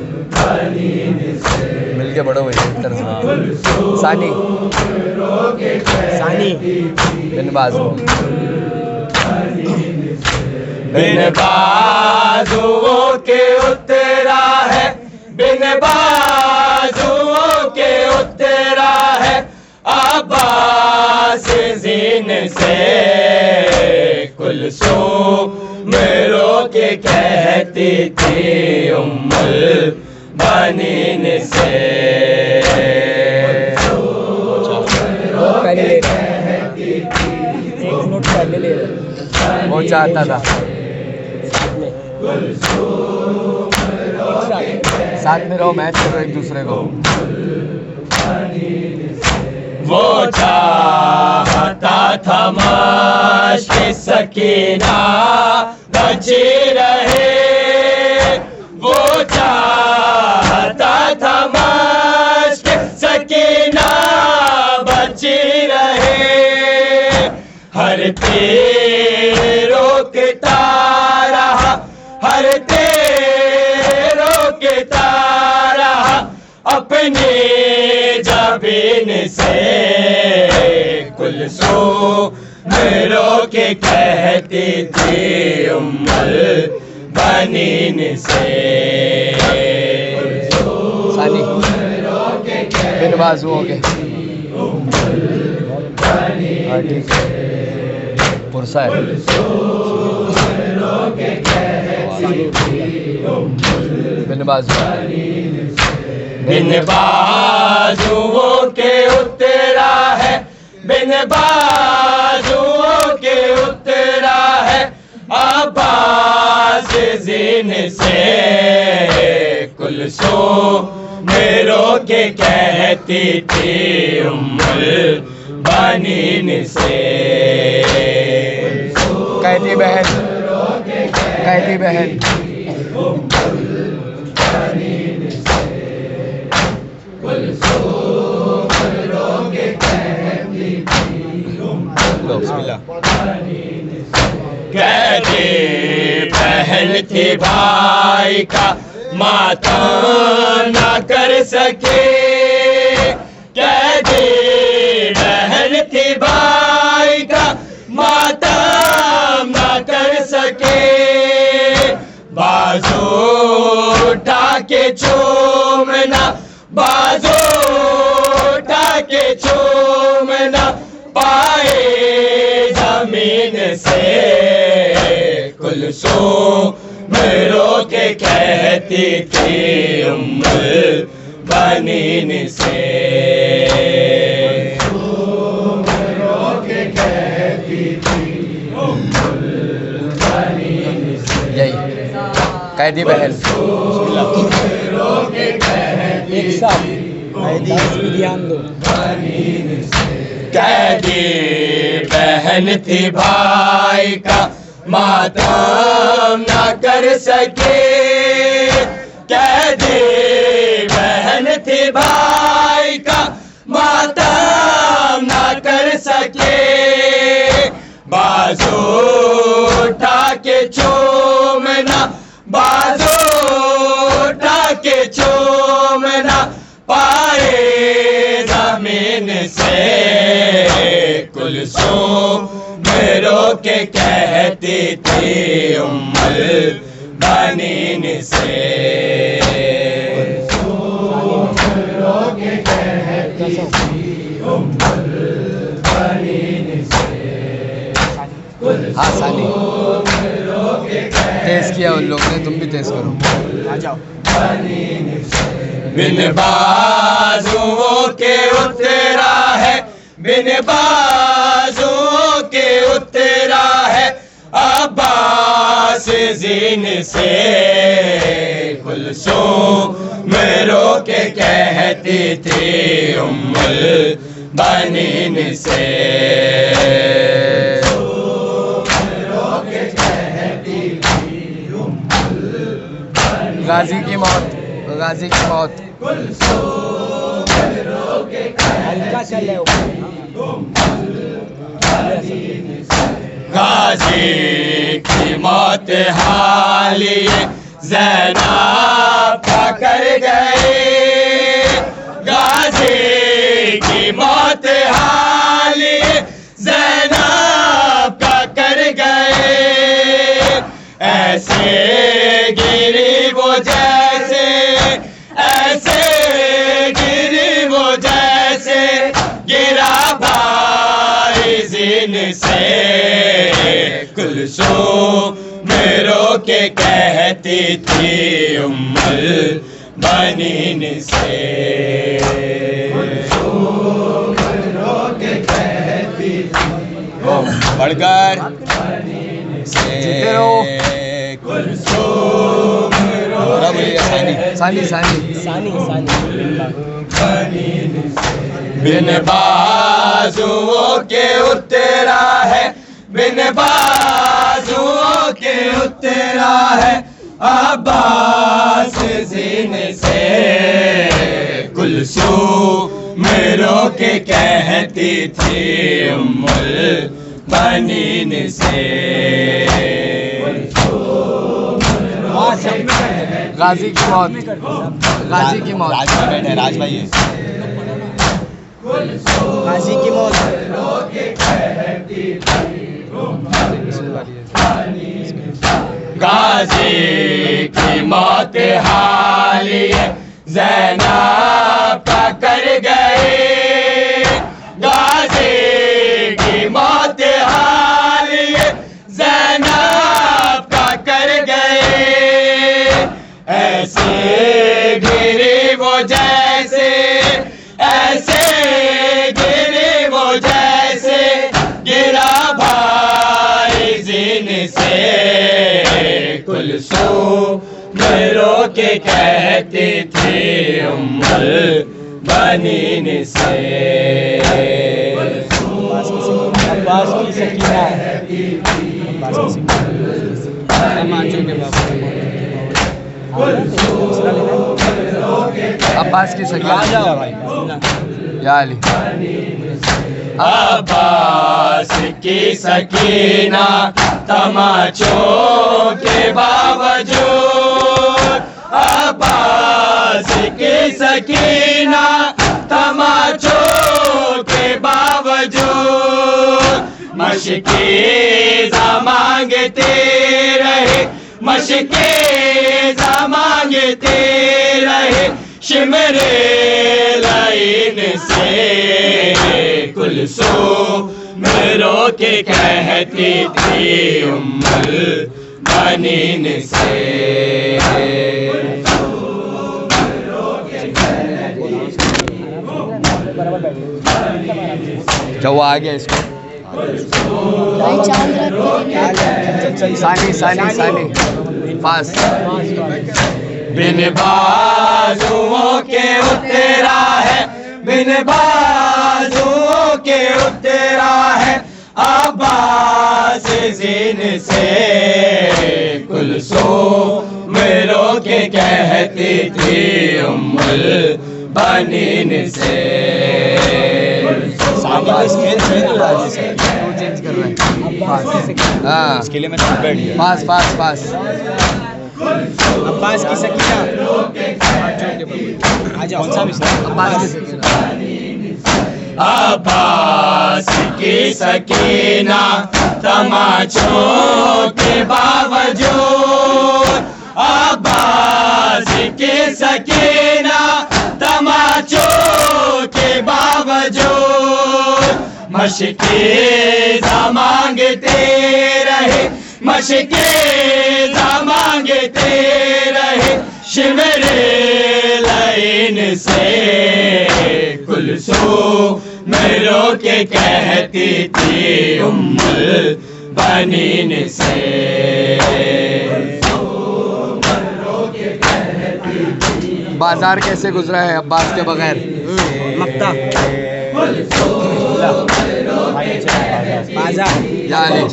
S4: मिलके बड़ो भाई तरह से। सानी सानी बिन बाजू,
S2: बिन बाजुओं के उतरा है, बिन बाजुओं के उतरा है आवाज़ ज़ीन से, कुलसूम रो के कहती थी उम्मुल बनीन से।
S4: वो चाहता था साथ में रहो, मैच करो एक दूसरे को।
S2: वो चाहता था माश्क सकीना बची रहे, वो चाहता जाता था मश्क सकीना बची रहे, हर तीर रोकता रहा, हर तीर रोकता रहा, अपनी जबीन से कुलसूम रो के कहती थी उम्मुल बनीन से।
S4: सानी बिन बाजुओं के पुरसा है। बिन बाजू
S2: बिन बाजुओं के उतरा है, बिन बाजुओं के उतरा है, अब्बास ज़ीन से कुलसूम रो के कहती थी उम्मुल बनीन से।
S4: कहती बहन, कहती बहन
S2: कहती बहन थी भाई का मातम न कर सके, कहती बहन थी भाई का मातम न कर सके, बाजू उठा के चूमना, बाजू उठा के चूमना पाए जमीन से कुलसूम रो के कहती थी उम्मुल बनीन से।
S4: यही कैदी बहन एक साथ ध्यान दो।
S2: कैदी बहन थी भाई का मातम न कर सके, कैदी बहन थी भाई का मातम न कर सके, बाजू उठा के चूमना, बाजू उठा के चूमना पाए जमीन से कुलसूम रो के कहती थी उम्मुल बनीन से।
S4: हाँ सानी तेज किया उन लोगों ने, तुम भी तेज करो। आ जाओ।
S2: बिन बाजुओं के उतरा है, बिन बाजुओं के उतरा है, अब्बास ज़ीन से कुलसूम रो के कहती थी उम्मुल बनीन से।
S4: गाजी की मौत, गाजी की मौत
S2: गाजी की मौत हालिए ज़ैनब का कर गए, गाजी की मौत हालिए ज़ैनब का कर गए, ऐसे गिरी वो जैसे, ऐसे गिरी वो जैसे गिरा भाई ज़ीन से कुलसूम रो के कहती थी उम्मुल बनीन से।
S4: बढ़कर
S2: जीते रहो।
S4: सानी सानी सानी
S2: बिन बाजुओं के उतरा है, बिन बाजुओं के उतरा है, अब्बास ज़ीन से कुलसूम रो के कहती थी उम्मुल बनीन से।
S4: गाजी की मौत, गाजी की मौत,
S2: राज भाई है।
S4: गाजी की मौत।
S2: गाजी की मौत हालिए ज़ैनब का कर गए। गाजी की मौत हालिए ज़ैनब का कर गए। ऐसे गिरे वो जैसे, ऐसे गिरे वो जैसे गिरा भाई ज़ीन से। कुलसूम रो के कहती थी उम्मुल बनीन से।
S4: अब्बास की सकीना, अब्बास की सकीना, या अली।
S2: अब्बास की सकीना तमाचों के बावजूद, अब्बास की सकीना तमाचों के बावजूद मशकीज़ा मांगते रहे, मशकीज़ा मांगते रहे शिमरे लाइन से। कुलसूम रो के कहती थी उम्मुल बनीन से।
S4: जब वो आ गया इसको सानी सानी सानी पास।
S2: बिन बाजुओं के उतरा है, बिन बाजुओं के उतरा है अब्बास ज़ीन से। कुलसूम रो के कहती थी उम्मुल बनीन से।
S4: चेंज कर रहा है। हाँ,
S2: इसके लिए मैंने बैठ गया।
S4: पास पास पास।
S2: अब्बास की सकीना कौन सा विषय?
S4: अब्बास की सकीना।
S2: अब्बास की सकीना तमाचों के बावजूद, अब्बास की सकीना तमाचों के बावजूद मशकीज़ा मांगते रहे, मशकीज़ा मांगते रहे शिमरे लाइन से। कुलसूम रो के कहती थी उम्मुल बनीन से।
S4: बाजार कैसे गुजरा है अब्बास के बगैर?
S3: मक्ता
S4: बाजार या अली।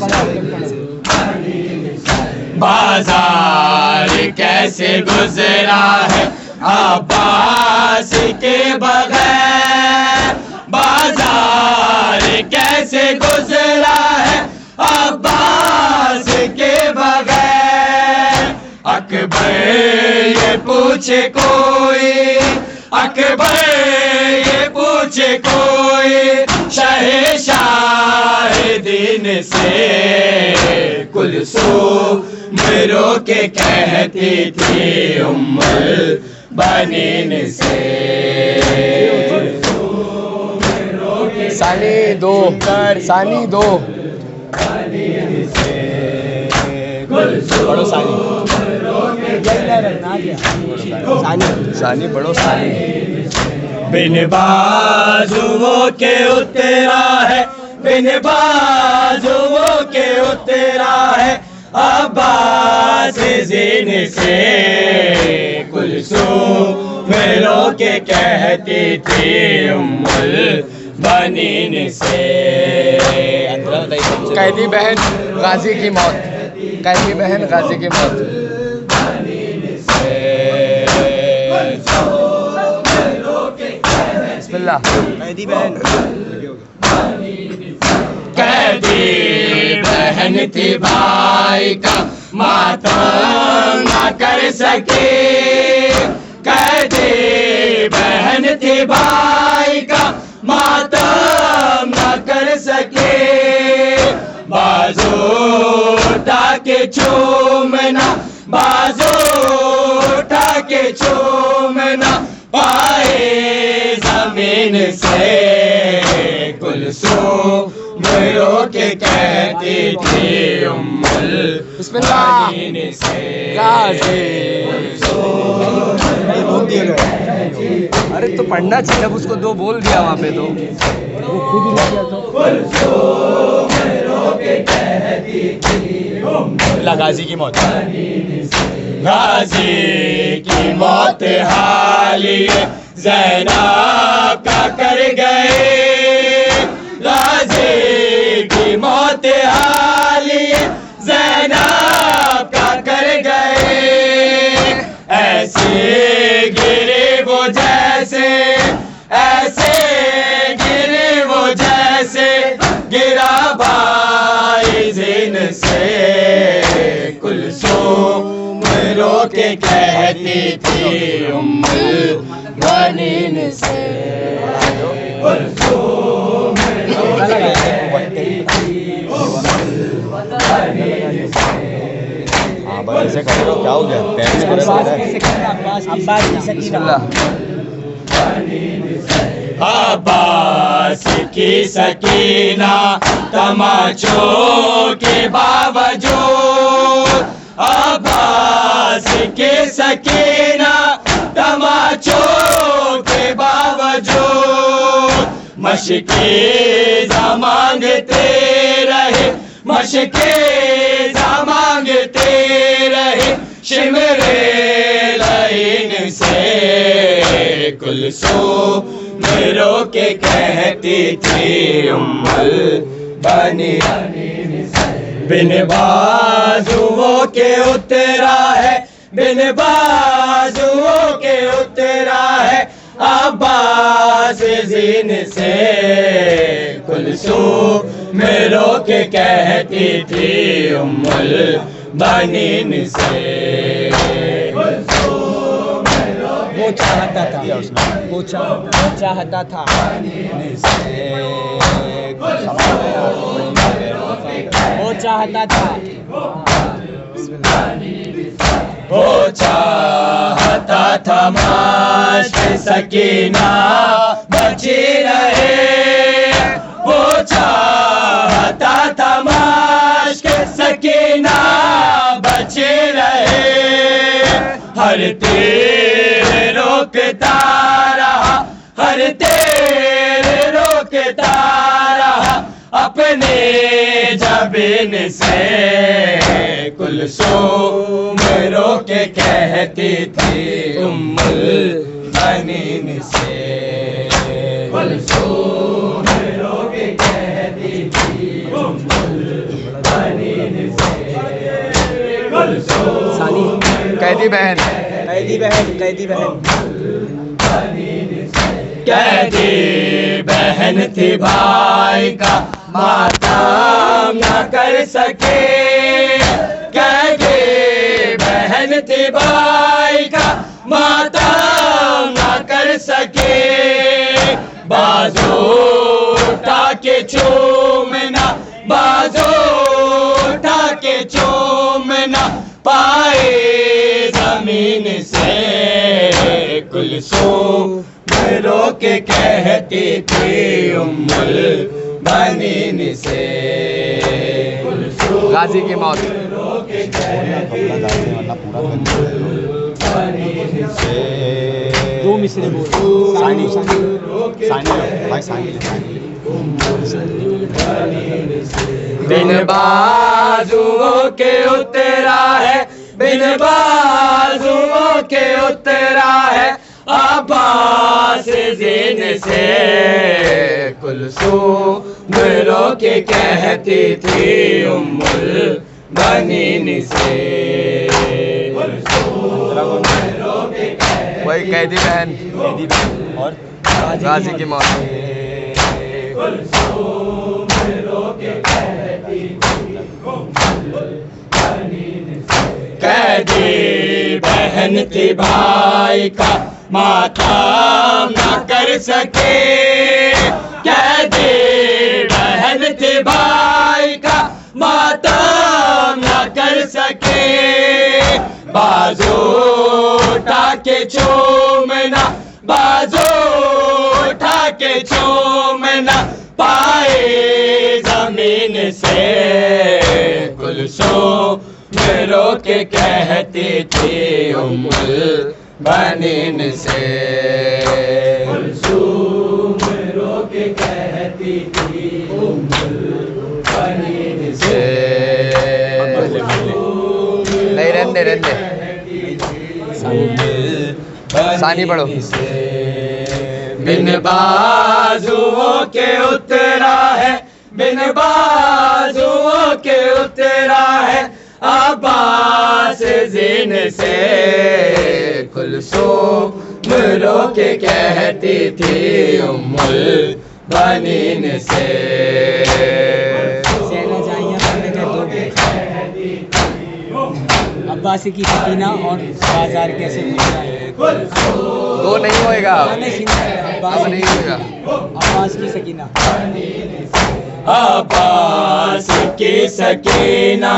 S2: बाजार कैसे गुजरा है अब्बास के बगैर। बाजार कैसे गुजरा है अब्बास के बगैर। अकबर ये पूछे कोई, अकबर ये पूछे कोई शहंशाह-ए-दीन से। कुलसूम रो के कहती थी उम्मुल बनीन से।
S4: सानी दो, सानी दो।
S2: बड़ो सानी,
S4: सानी सानी बड़ो सानी।
S2: बिन बाजुओं के उतरा है, बिन बाजुओं के उतरा है अब्बास ज़ीन से। कुलसूम रो के कहती थी उम्मुल बनीन से।
S4: कैदी बहन गाजी की मौत, कैदी बहन गाजी की मौत। बिस्मिल्लाह।
S5: कैदी बहन
S2: कैदी बहन थी भाई का मातम न कर सके, कैदी बहन थी भाई का मातम न कर सके, बाजू उठा के चूमना, बाजू उठा के चूमना पाए जमीन से, कुलसूम रो के कहती थी उम्मुल बानीन से।
S4: अरे तो पढ़ना चाहिए, अब उसको दो बोल दिया वहाँ पे तो।
S5: गाजी की मौत,
S2: गाजी की मौत हाली ज़ैनब का कर गए, गाजी की मौत हाली ज़ैनब का कर गए, ऐसे गिरे वो जैसे, ऐसे गिरे वो जैसे गिरा भाई जिन से, कुलसूम रो के कहती थी उम्मुल बानीन से, कुलसूम रो के कहती थी उम्मुल बानीन से।
S5: हाँ भाई ऐसे करो, क्या हो गया? पेरेंट्स को रखा है।
S2: अब्बास की सकीना तमाचों के बावजूद, अब्बास की सकीना तमाचों के बावजूद, मशके जा मांगते रहे, मशके जा मांगते रहे, शिमरे लाइन से, कुलसूम रो के कहती थी उम्मुल बानीन से। बिन बाजुओं के उतरा है, बिन बाजुओं के उतरा है अब्बास ज़ीन से, कुलसूम रो के कहती थी उम्मुल बानीन से।
S5: वो चाहता था, वो चाहता था वो चाहता था,
S2: वो चाहता था माश्क सकीना बची रहे, वो चाहता था माश्क सकीना बची रहे, हर तीर रोकता रहा, हर तीर रोकता रहा अपने जबीन से, कुलसूम रो के कहती थी उम्मुल बानीन से, कुलसूम रो के कहती थी उम्मुल बानीन से, कुलसूम
S4: कैदी बहन,
S5: कैदी बहन, कैदी बहन
S2: कैदी बहन थी भाई का मातम न कर सके, कैदी बहन थी भाई का मातम न कर सके, बाजू उठा के चूमना, बाजू उठा के चूमना पाए जमीन से, कुलसूम रो के कहती थी उम्मुल बानीन से,
S4: गाजी की मौत।
S5: दो मिसरे बोल, सानी सानी भाई सानी।
S2: बिन बाजुओं के उतरा है, बिन बाजुओं के उतरा है अब्बास ज़ीन से, कुलसूम रो के कहती थी उम्मुल बानीन से, कुलसूम रो के
S4: वही कैदी बहन
S5: और
S4: गाजी की मौत।
S5: कैदी बहन थी भाई का मातम न कर सके, कैदी बहन थी भाई का मातम न कर सके, बाजू उठा के चूमना, बाजू उठा के चूमना पाए जमीन से, कुलसूम रो के कहती थी उम्मुल बनीन से, कुलसूम रो के कहती थी उम्मुल बनीन से।
S4: नहीं रहने रहने सानी पढ़ो।
S5: बिन बाजुओं के उतरा है, बिन बाजुओं के उतरा है अब्बास ज़ीन से, कुलसूम रो के कहती थी उम्मुल बनीन से।
S6: सहना जाइयाँ पढ़ने के दो बैठ, अब्बासी की सकीना और बाजार कैसे मिलता है।
S4: दो नहीं होएगा, अब नहीं होएगा।
S6: अब्बास की सकीना,
S5: अब्बास की सकीना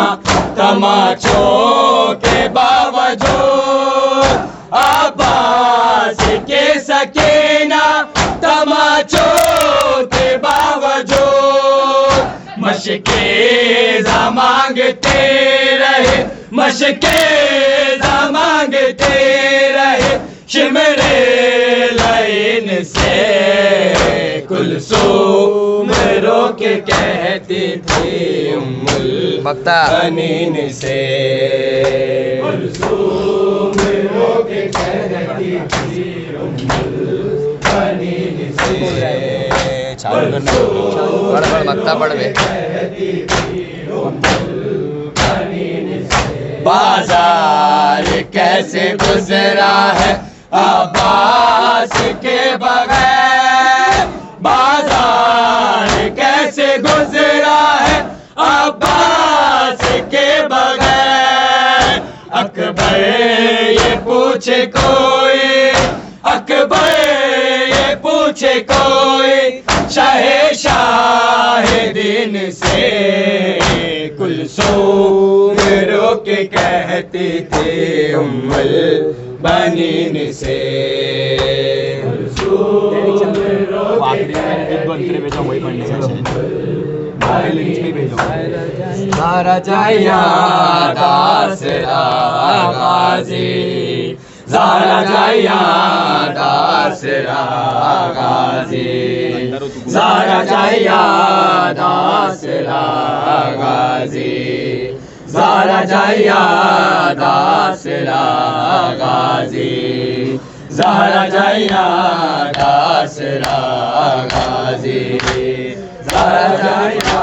S5: तमाचों के बावजूद, अब्बास की सकीना तमाचों के बावजूद, मशके मांगते रहे, मशके मांगते रहे शिमरे लाइन से, कुलसूम रो के कहती थी उम्मुल बनीन से, कुलसूम रो के कहती थी उम्मुल बनीन से।
S4: चालू करना, पढ़ पढ़ मक्ता पढ़ बे।
S5: बाजार कैसे गुजरा है अब्बास के बगैर, बाजार कैसे गुजरा है अब्बास के बगैर, अकबर ये पूछे कोई, अकबर ये पूछे कोई शाहे-शाहिदीन से, कुलसूम रो के कहती थी उम्मुल बनीन से, कुलसूम रो के
S6: भेजा वही पढ़ने से
S5: सारा जाया दासरा गाजी, सारा जाया दासरा गाजी, सारा जाया दासरा गाजी, सारा जाया दासरा गाजी, सारा जाया दासरा गाजी, सारा जाया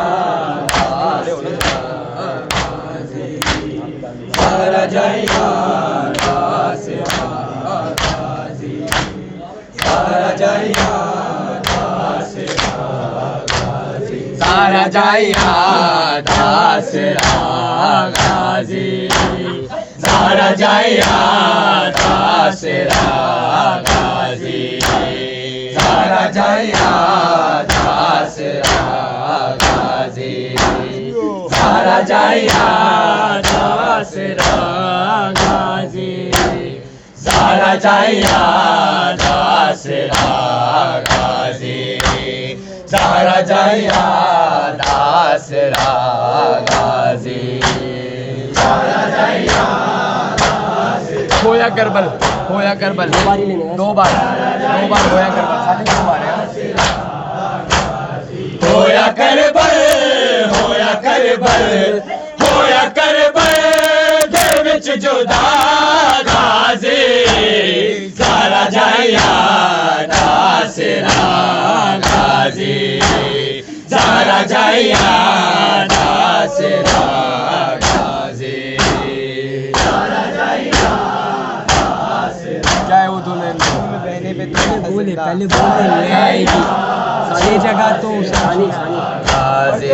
S5: सारा जाया दासरा गाजी, सारा जाया दासरा गाजी, सारा जाया दासरा गाजी, सारा जाया दासरा गाजी, सारा जाया दासरा गाजी, सारा जाया दासरा गाजी, सारा जाया दासरा गाजी, सारा जाया दासरा गाजी, सारा जाया
S4: होया करबल, होया करबल दो बार होया करबल, साथ ही 2 बार है।
S5: होया करबल, होया करबल, होया करबल दे विच जुदा गाजी, सारा जाया दासरा गाजी, सारा जाया दासरा गाजी, सारा जाया दासरा।
S4: क्या है वो दोनों
S6: पहले बोल रहे ले आएगी छह जगह तो हुसैन
S4: गाजी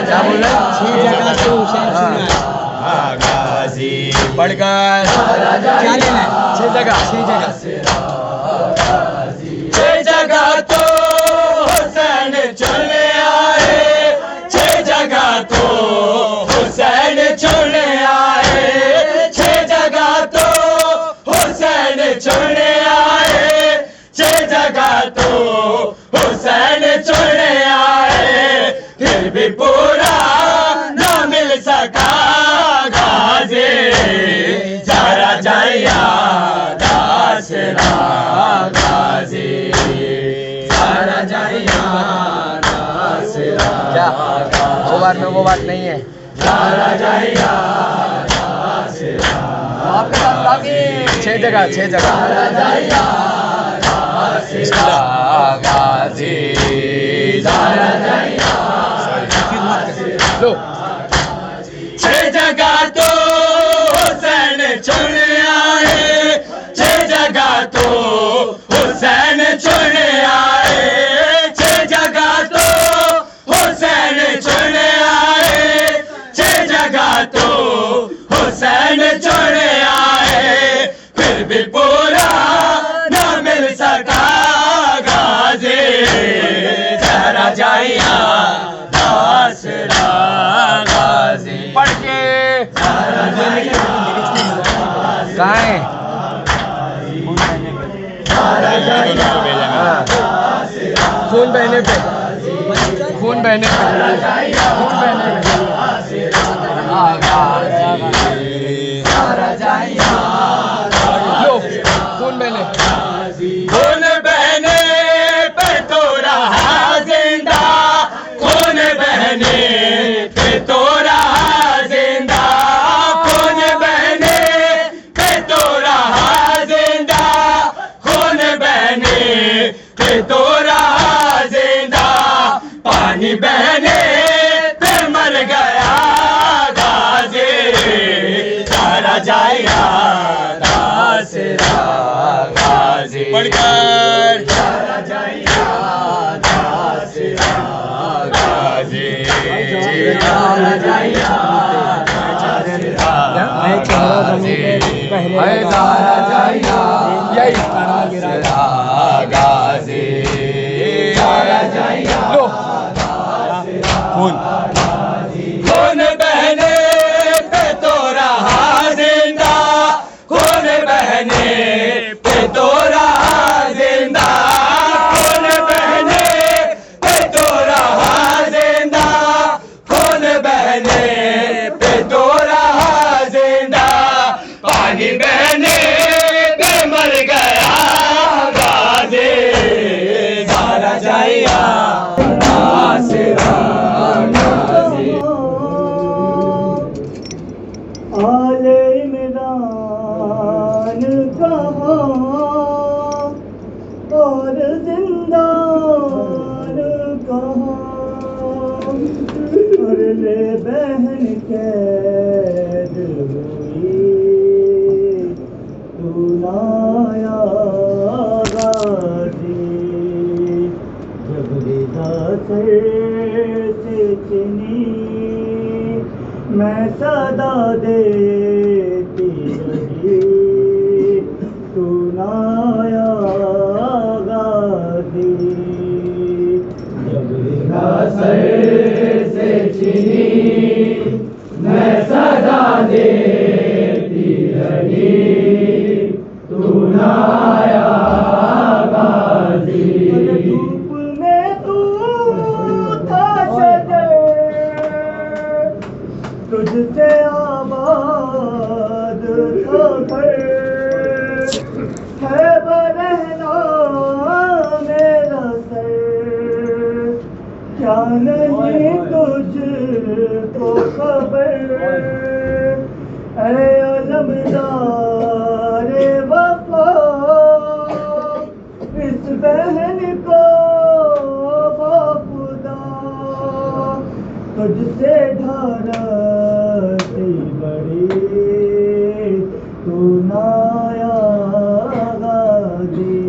S6: क्या बोल रहे 6 जगह तो हुसैन सुना है
S4: गाजी पढ़कर
S6: क्या लेना है
S4: 6 जगह
S6: 6 जगह
S4: 6 जगह तो हुसैन चले आए 6 जगह तो हुसैन चले आए 6 जगह तो हुसैन चले आए 6 जगह तो हुसैन चले आए फिर भी पूरा ना मिल सका गाजी जरा जाया दासरा गाजी जरा जाया दासरा क्या वो बात नहीं है जरा जाया दासरा आपके साथ बाकी 6 जगह गाजी जरा जाया लो 6 जगह तो हुसैन चुन आए 6 जगह तो हुसैन चुन आए 6 जगह तो हुसैन चुन आए 6 जगह तो हुसैन चुन आए फिर भी पूरा न मिल सका गाजी जरा जाया दासरा गाजी पढ़ के कहाँ है खून बहने पे लो खून बहने पे तो रहा जिंदा खून बहने पे तो रहा जिंदा खून बहने पे तो रहा जिंदा खून बहने पे तो रहा जिंदा पानी बहने पे मर गया गाजी सारा जाएगा दासरा गाजी पढ़कर सारा जाएगा दासरा गाजी सारा जाएगा गाजी लो खून बहने पे तो रहा जिंदा खून बहने पे तो रहा जिंदा खून बहने पे तो रहा जिंदा खून बहने पे तो रहा जिंदा पानी बहने पे मर गया गाजी सारा जाया दासरा
S7: आले इमरान कहाँ और जिंदान कहाँ और ले बहन कैद हुई तू नाया गाजी जब रिदा सर से चनी मैं सदा देती रही तू नाया गाजी जब रिदा सर से चनी मैं सदा देती रही तू नाया गाजी धूप में तू था शजर तुझसे आबाद था घर है बरहना मेरा सर क्या नहीं तुझको खबर ऐ अलमदार वफा इस बहन को बाखुदा तुझसे ढारती बड़ी तू नाया गाजी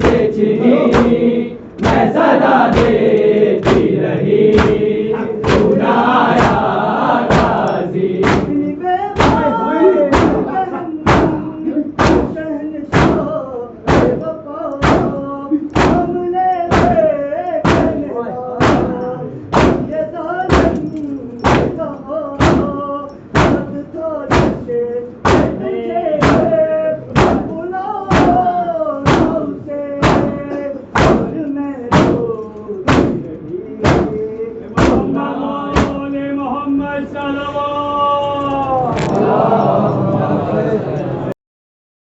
S2: से चिनी मैं सदा देती रही।